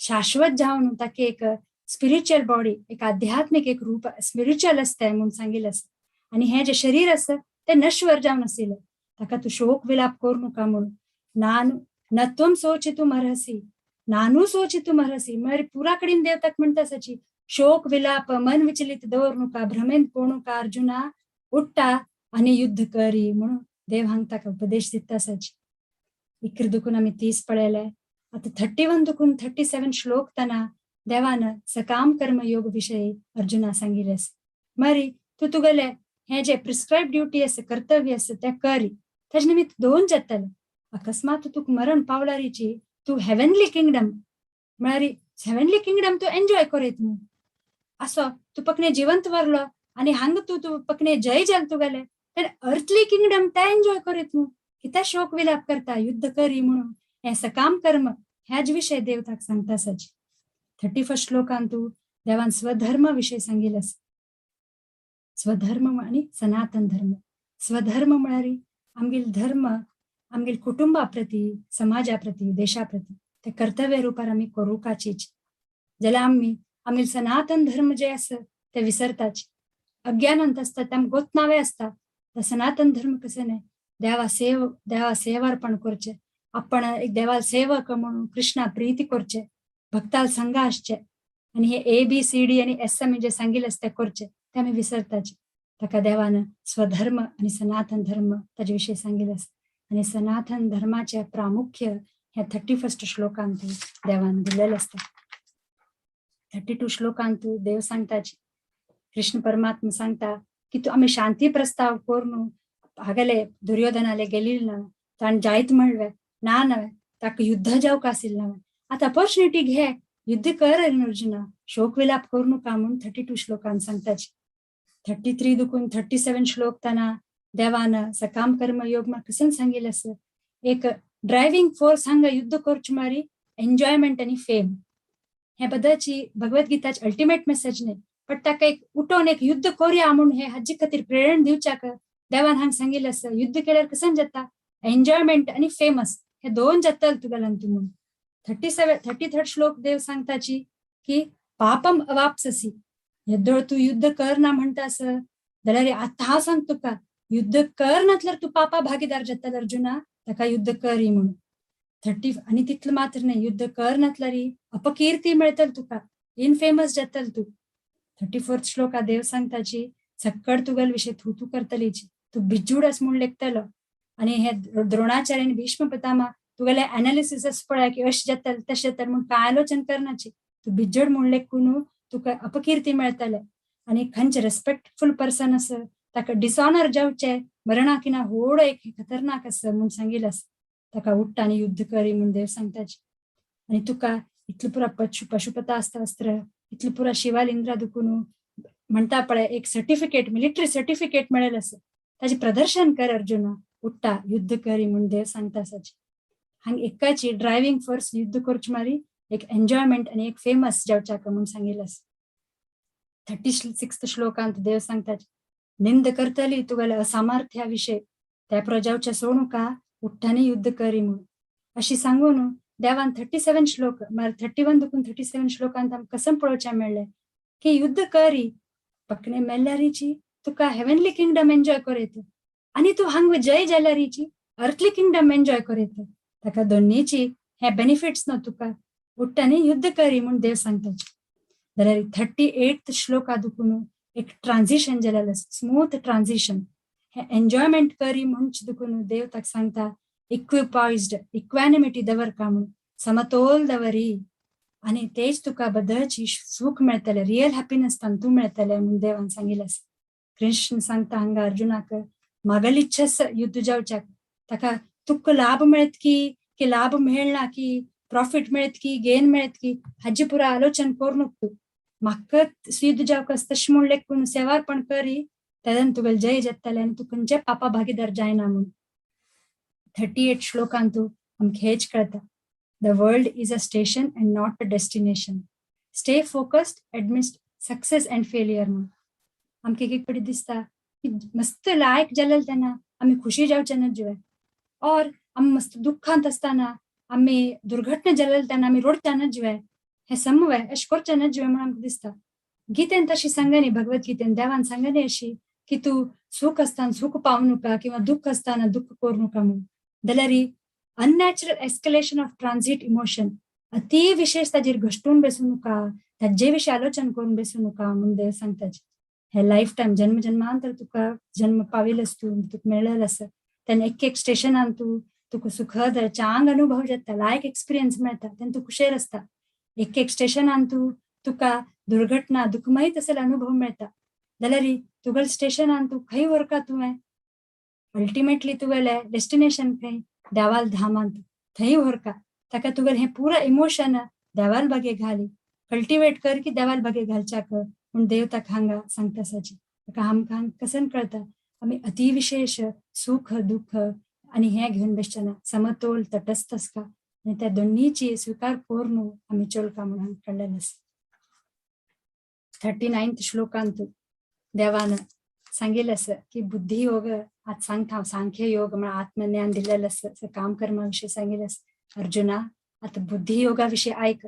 शाश्वत जावन ताका एक स्पिरिच्युअल बॉडी एक आध्यात्मिक एक रूप स्पिरिच्युअल असते म्हणून सांगिल्लें आसा. आणि हे जे शरीर आसा ते नश्वर जावन आशिल्लें ताका तू शोक विलाप करूं नका म्हणून. न त्वम सोचितुम अर्हसि नानू सोचितुम अर्हसि. म्हळ्यार पुरा कडेन देव ताका म्हणटा आसाची शोक विलाप मन विचलित दवर नका भ्रमेंत पडूं नका अर्जुना उठ्ठा आणि युद्ध करी म्हणून देव हांगा ताका उपदेश दिता आसाची. इकर दुखून आमी 30 पळयले. आता 31 दुखून 37 श्लोक तना देवान सकाम कर्म योग विषयी अर्जुना सांगिल्लें आसा. मरी तू तुगेले हे जे प्रिस्क्राइब ड्युटी आसा कर्तव्य आसा ते करी. तेजे निमित्त 2 जातले. अकस्मात तुका मरण पावल्यारीची तू हेवनली किंगडम म्हळ्यार हेवनली किंगडम तू एन्जॉय करीत न्हू असो तू पकणे जिवंत वरलो आणि हांगा तू पकणे जय जाल तुगेले तर अर्थली किंगडम ते एन्जॉय करीत न्हू कित्या शोक विलाप करता युद्ध करी म्हणून. हे सकाम कर्म ह्याच विषय देव ताका सांगता आसाची. 31 श्लोकांत तू देवान स्वधर्म विषय सांगिल्लो आसा. स्वधर्म आणि सनातन धर्म. स्वधर्म म्हळ्यार आमगेल धर्म आमगेल कुटुंबा प्रती समाजा प्रती देशा प्रती ते कर्तव्य रुपार आमी करूकाचीच. जाल्यार आमगेल सनातन धर्म जे आसा ते विसरताच. अज्ञानांत असता ते आमकां गोत नावे असता. सनातन धर्म कसे नाही देवा सेवार्पण करचे आपण एक देवाल सेवक म्हणून कृष्णा प्रीती करचे भक्ताल संघ आसचे आणि हे ABCD आणि SM जे सांगिल्लें आसा ते करचे ते आमी विसरताचे. ताका देवान स्वधर्म आणि सनातन धर्म ताजे विशयी सांगिल्लें आसा. आणि सनातन धर्माचे प्रामुख्य ह्या 31 श्लोकांत देवान दिलेलें आसता. 32 श्लोकांत देव सांगताची कृष्ण परमात्मा सांगता की तू आमी शांती प्रस्ताव करून हागेले दुर्योधनाले गेलेली ना ताण जायत म्हणले ना नव्हे ताका युद्ध जावक आशिल्लें नव्हे. आता ऑपॉर्च्युनिटी घे युद्ध कर अर्जुना शोक विलाप करूं नका म्हणून 32 श्लोकांत सांगताची. 33 दुखून 37 श्लोक तना देवान सकाम कर्म योग कसन सांगिल्लें आसा. एक ड्रायव्हिंग फोर्स हांगा युद्ध करचे मारी एन्जॉयमेंट आणि फेम हे बद्दलची भगवद्गीताची अल्टिमेट मेसेज न्ही पण ताका एक उठोन एक युद्ध करूया म्हणून हे हाजे खातीर प्रेरण दिवच्याक देवान हांगा सांगिल्लें आसा. युद्ध केल्यार कसन जाता एन्जॉयमेंट आणि फेमस हे 2 जातल तुगेल्यान तू म्हणून. 33 श्लोक देव सांगताची की पापम अवापससी येद्दोळ तू युद्ध कर ना म्हणटा आसा जाल्यार आतां हांव सांग तुका युद्ध कर नातल्यार तू पापा भागीदार जातल अर्जुना ताका युद्ध करी म्हणून. 30 आणि तितलें मात्र न्ही युद्ध कर नातल्यार अपकीर्ती मेळतल तुका इनफेमस जातल तू. 34 श्लोका देव सांगताची सक्कड तुगेल विशय तू करतलीची तू बिजूड आस म्हूण लेखतलो आणि हे द्रोणाचार्य आणि भीष्म पितामह तुगेले एनालिसिस पळय की अश जातल तशें जातल म्हूण कांय आलोचन करनाची तू बिजड म्हूण लेखून तुका अपकीर्ती मेळतले आणि खंयचे रेस्पेक्टफुल पर्सन आसा ताका डिसऑनर जावचे मरणाकिना व्हड एक खतरनाक आसा म्हूण सांगिल्लें आसा. ताका उठ्ठा आनी युद्ध करी म्हूण देव सांगताची. आणि तुका इतलं पुरा पशुपतास्त्र अस्त्र इतलं पुरा शिवालिंद्रा दुखून म्हणता पळे एक सर्टिफिकेट मिलिटरी सर्टिफिकेट मिळेल असं ताजे प्रदर्शन कर अर्जुना उठ्ठा युद्ध करी म्हणून देव सांगता असाची हांग एकाची ड्रायव्हिंग फोर्स युद्ध करची मारी एक एन्जॉयमेंट आणि एक फेमस जावचाक म्हणून सांगितलं 36 श्लोकांत देव सांगता निंद करतली तुगेल्या असामर्थ्याविषयी त्या प्रजावच्या सोडू का उठ्ठाने युद्ध करी म्हणून अशी सांगून देवान 37 श्लोक 31 दुखून 37 श्लोकांत आमकां कसं पळोवच्या मेळ्ळें की युद्ध करी पकणे मेल्ल्यारीची तुका हेवनली किंगडम एन्जॉय करेत आणि तू हांग जय जाल्यारीची अर्थली किंगडम एन्जॉय करेत ताका दोन्हीची हे बेनिफिट्स न तुका उठ्ठाने युद्ध करी म्हणून देव सांगता जाल्यार 38 श्लोका दुखून एक ट्रान्झिशन जालेलें स्मूथ ट्रान्झिशन हे एन्जॉयमेंट करी म्हणून दुखून देव ताका सांगता इक्विपॉइज्ड इक्वॅनिमिटी दवरका म्हणून समतोल दवरी आणि तेच तुका बद्दलची सुख मेळटले रियल हॅपीनेस तू मेळटले म्हणून देवान सांगितलें कृष्ण सांगता हांगा अर्जुनाक मागल इच्छस युद्ध जावच्याक ताका तुका लाभ मेळत की लाभ मेळना की प्रॉफिट मेळत की गेन मेळत की हाजी पुरा आलोचन करूं तू म्हाका युद्ध जावकस तशें म्हूण लेखून सेवार्पण करी तेदन तुगेल जय जेतले आनी तू खंयचे पापा भागीदार जायना म्हणून 38 श्लोकांत तू आमकां हेच कळटा the world is a station and not a destination stay focused amidst success and failure म्हणून आमकां एक कडेन दिसता की मस्त लायक जालें तेन्ना आमी खुशी जावचे ना जिवे और आमी मस्त दुख्खांत आसतना आमी दुर्घटना जालें तेन्ना आमी रडचे ना जिवे हे समवे अशें करचे ना जिवे म्हणून आमकां दिसता गीतेन तशी सांगनी भगवत गीतेन देवान सांगनी अशी की तू सुख असताना सुख पावू नका किंवा दुःख असताना दुःख करू नका म्हणून जाल्यार unnatural escalation of transit emotion अति विशेष ताजेर घश्टून बसूं नका ताजे विशीं आलोचन करून बसूं नका म्हणून देव सांगता हे लायफ टायम जन्म जन्मांतर तुका जन्म पाविलस तू तुका मेळलेलो आसा तेन्ना एक स्टेशनान तुका सुखद चांग अनुभव जाता लायक एक्सपिरियन्स मेळटा तेन्ना तू खुशेर आसता एक स्टेशनान तुका दुर्घटना दुःखमयीत असले अनुभव मेळटा जाल्यार तुगेल स्टेशनान तू खंय व्हरका तुवें अल्टिमेटली तुगेलें डेस्टिनेशन खंय देवाल धामांत थंय व्हरका ताका तुगेलें हें पुरा इमोशन देवाल बागे घाली कल्टिवेट कर की देवाल बागे घालच्याक म्हूण देव ताका हांगा सांगता आसाची ताका आमकां कसन कळटा आमी अतिविशेष सुख दुःख आनी हें घेवन बसचेना समतोल तटस्थ आसता आनी त्या दोन्हीची स्विकार करून आमी चलका म्हणून कळलेलें आसा 39 श्लोकांत देवान सांगिल्लें आसा की बुद्धी योग आज सांगता सांख्य योग म्हण आत्मज्ञान दिलेलें आसा काम कर्मा विशीं सांगिल्लें आसा अर्जुना आतां बुद्धी योगा विशीं आयक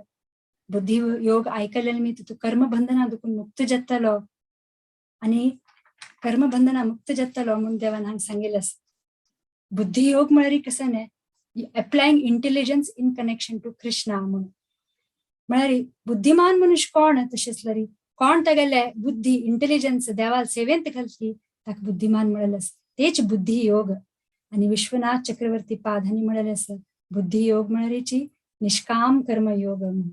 बुद्धी योग आयकले निमित्त तू कर्मबंधना दुखून मुक्त जातलो आनी कर्मबंधना मुक्त जातलो म्हणून देवान हांगा सांगिल्लें आसा बुद्धी योग म्हळ्यार कसं न्हय applying intelligence in connection to Krishna म्हणून म्हळ्यार बुद्धिमान मनुष्य कोण तशेंच जाल्यार कोण तागेले बुद्धी इंटेलिजन्स देवाल सेवेंत घालतली ताका बुद्धिमान म्हळेलें आसा तेच बुद्धी योग आनी विश्वनाथ चक्रवर्ती पाद हांणी म्हळेलें आसा बुद्धी योग म्हळ्यार निष्काम कर्म योग म्हणून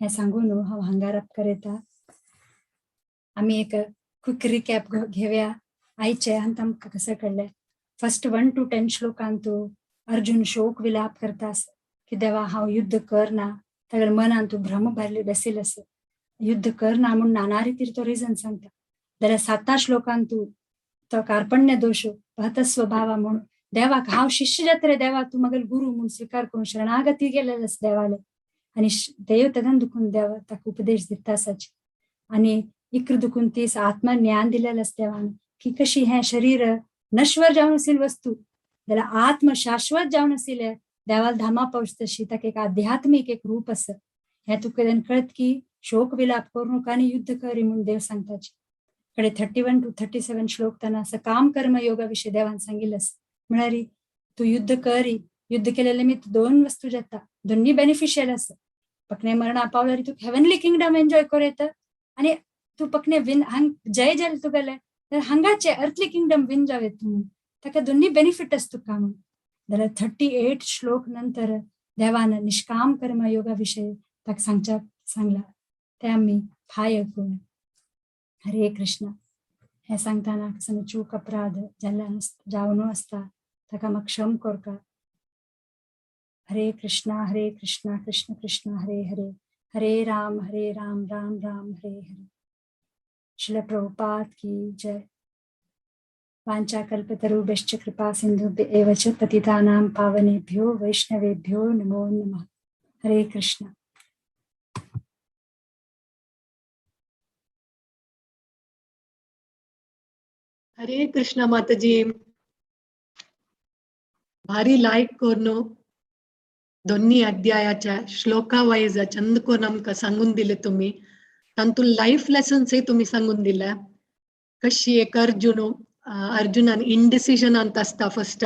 हे सांगून हांव हांगा रप करयता आमी एक क्विक रिकॅप घेवया आयचे आनी आमकां कसं कळ्ळें फर्स्ट 1 to 10 श्लोकांत अर्जुन शोक विलाप करता की देवा हांव युद्ध करना तागेल्या मनान तूं भ्रम भरले बसिल्लो आसा युद्ध करना म्हणून नाना रितीर तो रिजन सांगता जाल्यार 7 श्लोकांत तो कार्पण्य दोष भतस्व भावा म्हणून देवाक हांव शिष्य जातरे देवा तूं मगेल गुरु म्हणून स्वीकार करून शरणागती गेलेले आसा देवाले आनी देव तेदन दुखून देव ताका उपदेश दिता आसाची आनी इक्र दुखून तीस आत्मज्ञान दिलेलें आसा देवान की कशी हें शरीर नश्वर जावन आशिल्ली वस्तू जाल्यार आत्म शाश्वत जावन आशिल्ले देवाल धामा पावच तशी ताका एक आध्यात्मीक एक रूप आसा हें तुका कळत की शोक विलाप करूं नका आनी युद्ध करी म्हणून देव सांगताची कडे 31 to 37 श्लोक ताना काम कर्म योगा विशीं देवान सांगिल्लें आसा म्हळ्यार तूं युद्ध करी युद्ध केले निमित्त 2 वस्तू जाता दोन्ही बेनिफिशियल आसा पकणे मरणा पावल्यार तूं हेवनली किंगडम एन्जॉय करयता आनी तूं पकणे विन हांग जय जालें तुगेलें जाल्यार हांगाचे अर्थली किंगडम विन जावेत तूं ताका दोन्ही बेनिफिट आसा तुका म्हणून जाल्यार 38 श्लोक नंतर देवान निष्काम कर्म योगा विशयी ताका सांगला ते आमी फाय ऐकूया हरे कृष्ण हे सांगताना कसं चूक अपराध जाल्ल्यान जावन आसता ताका म्हाका क्षम करता हरे कृष्णा कृष्ण कृष्ण हरे हरे, हरे राम राम राम हरे हरे। श्रील प्रभुपाद की जय। वाञ्छाकल्पतरुभ्यश्च कृपा सिन्धुभ्य एव च पतितानां पावनेभ्यो वैष्णवेभ्यो नमो नमः। हरे कृष्ण। हरे कृष्ण माताजी. भारी लाईक करून दोन्ही अध्यायाच्या श्लोका वाईज चंद को नमक सांगून दिले तुम्ही. तांतून लाईफ लेसन्स तुम्ही सांगून दिल्या. कशी एक अर्जुनान इंडिसिजन ಅಂತ असता फर्स्ट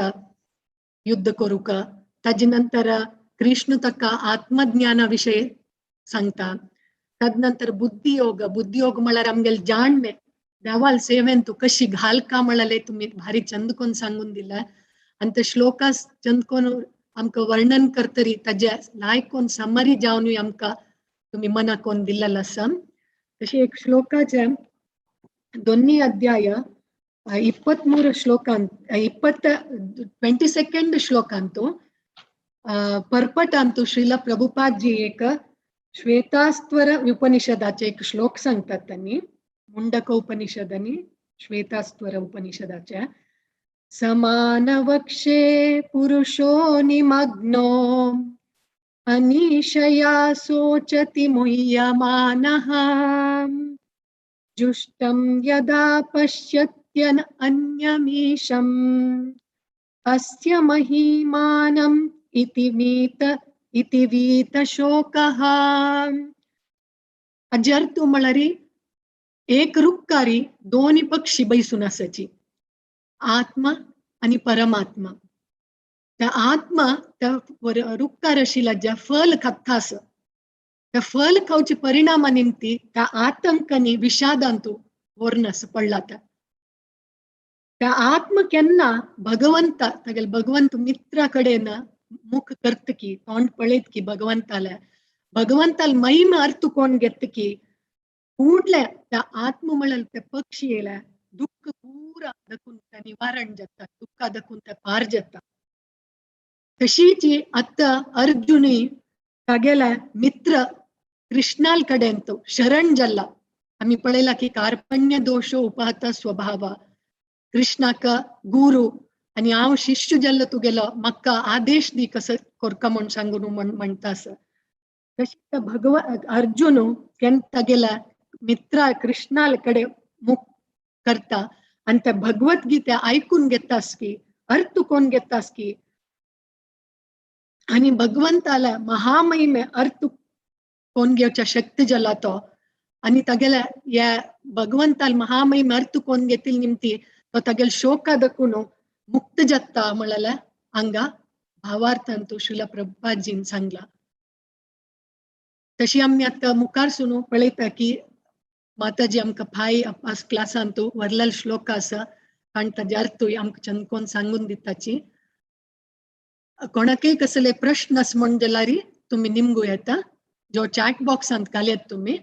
युद्ध करूक. त्यानंतर कृष्ण तका आत्मज्ञानाविषयी सांगता. तदनंतर बुद्धियोग म्हळ्यार आमगेल जाणणे देवाल सेवेन तू कशी घालका म्हळाले तुम्ही भारी चंद कोन सांगून दिला. आणि ते श्लोकास चंद कोन आमका वर्णन करतरी ताजे लायकोन समरी जावन आमका तुम्ही मना कोन दिलेला आसा. तशी एक श्लोकाचे दोन्ही अध्याय 23 ಶ್ಲೋಕಾಂತ 22nd ಶ್ಲೋಕಾಂತು परपटांतू श्रीला प्रभुपाद जी एक श्वेतास्वर उपनिषदाचे एक श्लोक सांगतात. त्यांनी मुंडक उपनिषद आणि श्वेतास्वर उपनिषदाच्या समानवक्षे पुरुषो निमग्नो अनिशया सोचति मुह्यमानः जुष्टं यदा पश्यत्यन अन्यमीशम् अस्य महिमानम् इति वीत शोकः. अजर तू मळरी एक रुक्कारी दोन्ही पक्षी बैसून असायची, आत्मा आणि परमात्मा. त्या आत्मा त्या रुक्कार आशिल्ल्या ज्या फल खातास त्या फल खावची परिणामा निमती त्या आतंकनी विषादांतू वर्णस पडला. त्या आत्म केन्ना भगवंता तागेल भगवंत मित्राकडे मुख करत की तोंड पळयत की भगवंताल महिम अर्थ कोण घेत की ಕೂಡ್ಲೆ त्या आत्म म्हळेल त्या पक्षी येला दुःख पूरा दकून त्या निवारण जाता, दुःख दकून त्या पार जाता. तशीची आता अर्जुनी तागेला मित्र कृष्णाल कडेंतो शरण जल्ला. आम्ही पळयला की कार्पण्य दोषो उपहत स्वभाव. कृष्णाक गुरु आणि हांव शिष्य जल्ल तुगेलो म्हाका आदेश दी कसं कोरका म्हण सांगून म्हणतास. तशी अर्जुन केन तागेला मित्र कृष्णाल कडे मुख करता आणि त्या भगवद्गीता ऐकून घेतास की अर्थ कोण घेतास की आणि भगवंताला महामहिमे अर्थ कोण घेवच्या शक्ती जला तो आणि तागेला या भगवंताल महामहिमे अर्थ कोण घेतील निमती तो तागेल शोक दकून मुक्त जाता म्हळाला हांगा भावार्थांतू श्रीला प्रभुपादजीन सांगला. तशी आम्ही आता मुखार सुनू पळयता की माताजी आमका फाय अपास क्लासांतू वरलाल श्लोक आसा कारण ताजे अर्थ आमकां चंद कोन सांगून दिताची. कोणाकय कसले प्रश्न आस म्हण जाल्यार तुम्ही निमगू येता जो चॅट बॉक्सांत घालयात तुम्ही.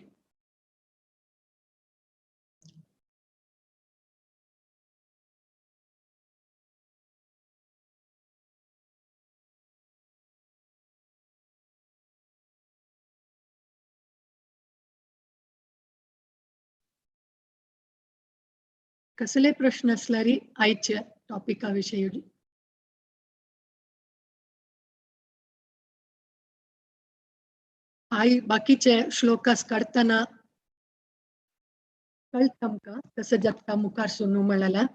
कसले प्रश्न असल्यार आयच्या टॉपिका विषयी आई बाकीचे श्लोकास काढताना कळत आमकां कसं जगता मुखार सुनू म्हळाला.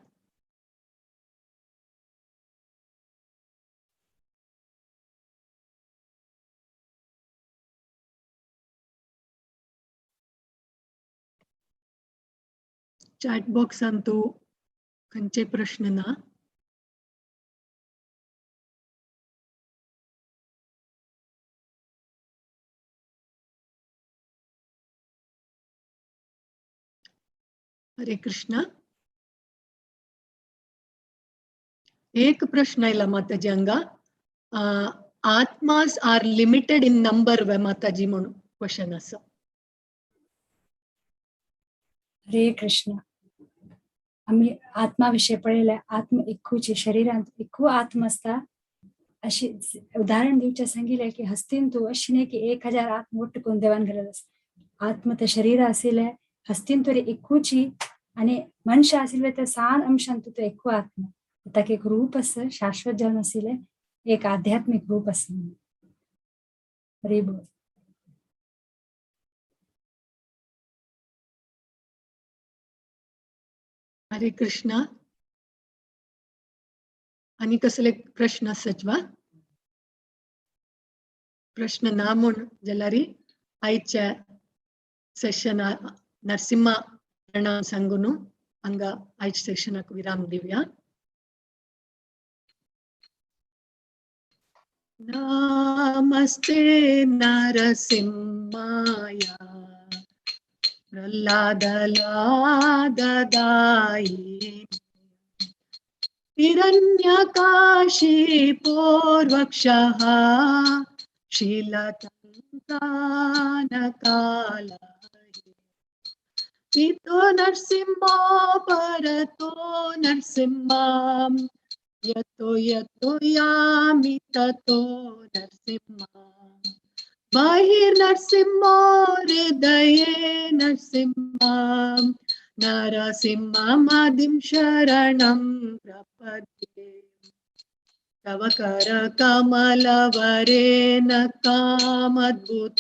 चॅट बॉक्सांतू खंयचे प्रश्न ना. हरे कृष्ण. एक प्रश्न आयला माताजी हांगा. आत्मास आर लिमिटेड इन नंबर वे माताजी म्हणून क्वेश्चन आसा. हरे कृष्ण. आम्ही आत्मा विषय पळयले. आत्म एकूचे शरीरांत एकू आत्मा असता अशी उदाहरण दिवच्या सांगितलंय की हस्तीन तू अशिने की 1000 आत्म ಒಟ್ಟುಕೊಂಡು देवान घालस आत्म ते शरीर आसिले हस्तीन तोरी एकूची आणि मनुष्य आसिले तर सान अंशांत तो एकू आत्म ताक एक रूप असं शाश्वत जन्म आसिले एक आध्यात्मिक रूप असं हरी बोल. हरे कृष्ण. आणि कसले प्रश्न सचवा प्रश्न ना म्हूण जाल्यार आयच्या सेशन नरसिंह प्रणाम सांगून हांगा आयच्या सेशनाक विराम दिवया. नमस्ते नरसिंहाय प्रह्लादलाददायिने हिरण्यकाशिपूर्वक्षः शीलतन्तानकालये इतो नरसिंहो परतो नरसिंहं यतो यतो यामि ततो नरसिंहं बहिर्नरसिंहो हृदये नरसिंहं नरसिंहमादिं शरणं प्रपद्ये तव करकमलवरेण कामद्भुतशृङ्गम्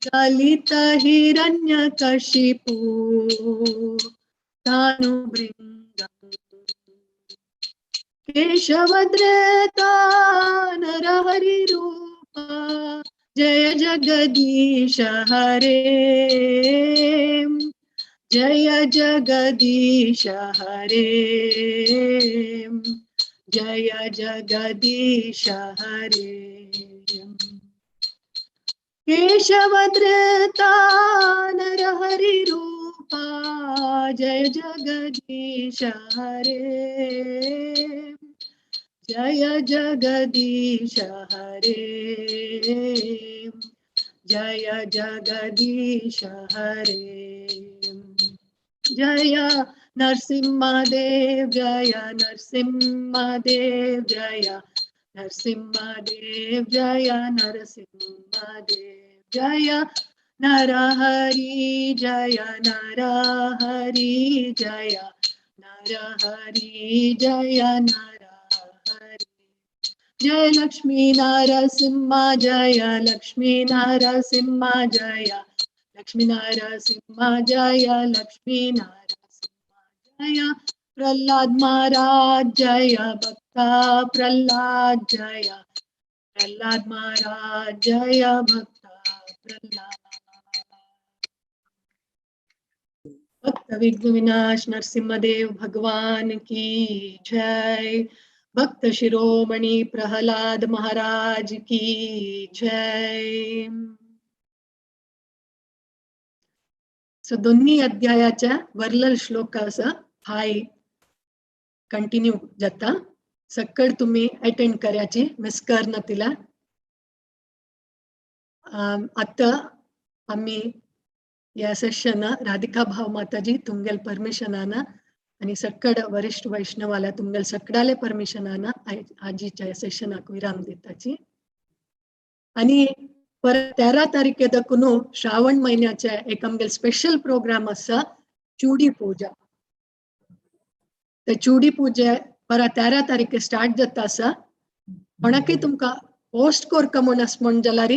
दलितहिरण्यकशिपु तानुभृङ्गम् केशवधृता नरहरिरूप जय जगदीश हरे जय जगदीश हरे जय जगदीश हरे केशवधृता नरहरिरूपा जय जगदीश हरे जय जगदीश हरे जय जगदीश हरे जय नरसिंहदेव जय नरसिंहदेव जय नरसिंहदेव जय नरसिंहदेव जय नरहरि जय नरहरि जय नरहरि जय नरहरि जय लक्ष्मी नरसिंह जय लक्ष्मी नरसिंह जय लक्ष्मी नरसिंह जय लक्ष्मी नरसिंह जय प्रह्लाद महाराज जय भक्ता प्रह्लाद जय प्रह्लाद महाराज जय भक्ता प्रह्लाद भक्त विघ्न विनाश नरसिंहदेव भगवान की जय. भक्त शिरोमणी प्रह्लाद महाराज की जय. सो दोन्ही अध्यायाच्या वरल श्लोक असा हाय कंटिन्यू जाता सक्कड तुम्ही अटेंड करायची मिस करना तिला. आता आम्ही या सेशन राधिका भाव माताजी तुमगेल परमिशनान आणि सक्कड वरिष्ठ वैष्णवाला तुमगेल सक्कडाले परमिशनान आजीच्या सेशनाक विराम दिताची. आणि पर 13 तारखेदकुनु श्रावण महिन्याच्या एक आमगेल स्पेशल प्रोग्राम असा चूडी पूजा. ते चूडी पूजे पर 13 तारीखे स्टार्ट जाता असा. कोणाकय तुमका होस्ट कोरका म्हूण आस म्हण जाल्यार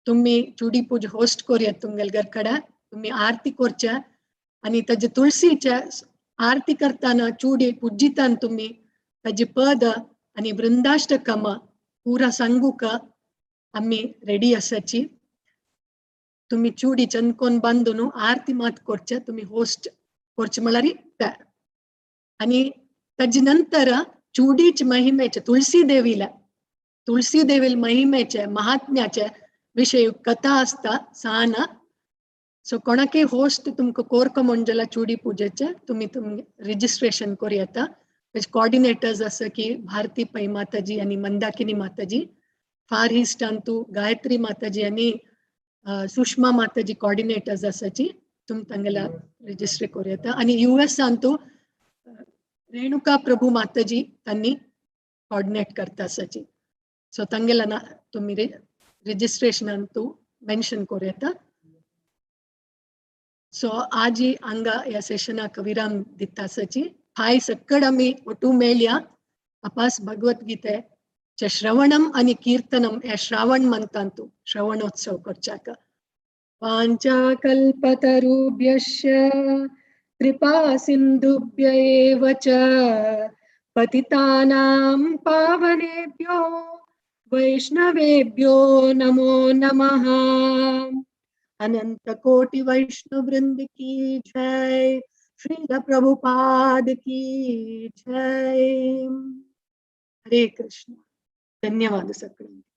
तुम्ही चूडी पूजा होस्ट कोरया तुमगेल घरकडे. तुम्ही आरती कोरच्या आणि ताजे तुळशीच्या आरती करताना चूडी पूजितान तुम्ही ताजी पद आणि वृंदाष्टकम पूरा सांगूक आम्ही रेडी आसाची. तुम्ही चूडी चंदकोन बांधून आरती मात कोरच्या तुम्ही होस्ट कोरचे म्हळ्यार त्या. आणि ताजे नंतर चूडीच्या महिमेचे तुळशी देवील महिमेचे महात्म्याचे विषय कथा असता सान. सो कोणाके होस्ट तुमका कोरको मंडला चूडी पूजेचे तुम्ही रजिस्ट्रेशन करूं येता. कोऑर्डिनेटर्स असं की भारती पै माताजी आणि मंदाकिनी माताजी. फार ईस्ट अंतू गायत्री माताजी आणि सुषमा माताजी कोऑर्डिनेटर्स असाची तुम तांगेला रजिस्टर करूं येता. आणि US अंतू रेणुका प्रभू माताजी त्यांनी कोऑर्डिनेट करता सची सो तंगेला ना तुम्ही रिजिस्ट्रेशन अंतू मेन्शन कोरेता सो आज ही अंगा या सेशना विराम दिता सची हाय सक्कड आमी ಒಟ್ಟು ಮೇಲ್ಯ अपास भगवद्गीते चे श्रवणम आणि कीर्तनम या श्रावण मंतांतु श्रवणोत्सव करचाक पांचकल्पतरुभ्यश्च कृपा सिन्धुभ्य एव च पतितानां पावनेभ्यो वैष्णवेभ्यो नमो नमः। अनंत कोटि वैष्णव वृंद की जय। श्रील प्रभुपाद की जय। हरे कृष्ण। धन्यवाद सगळ्यांना।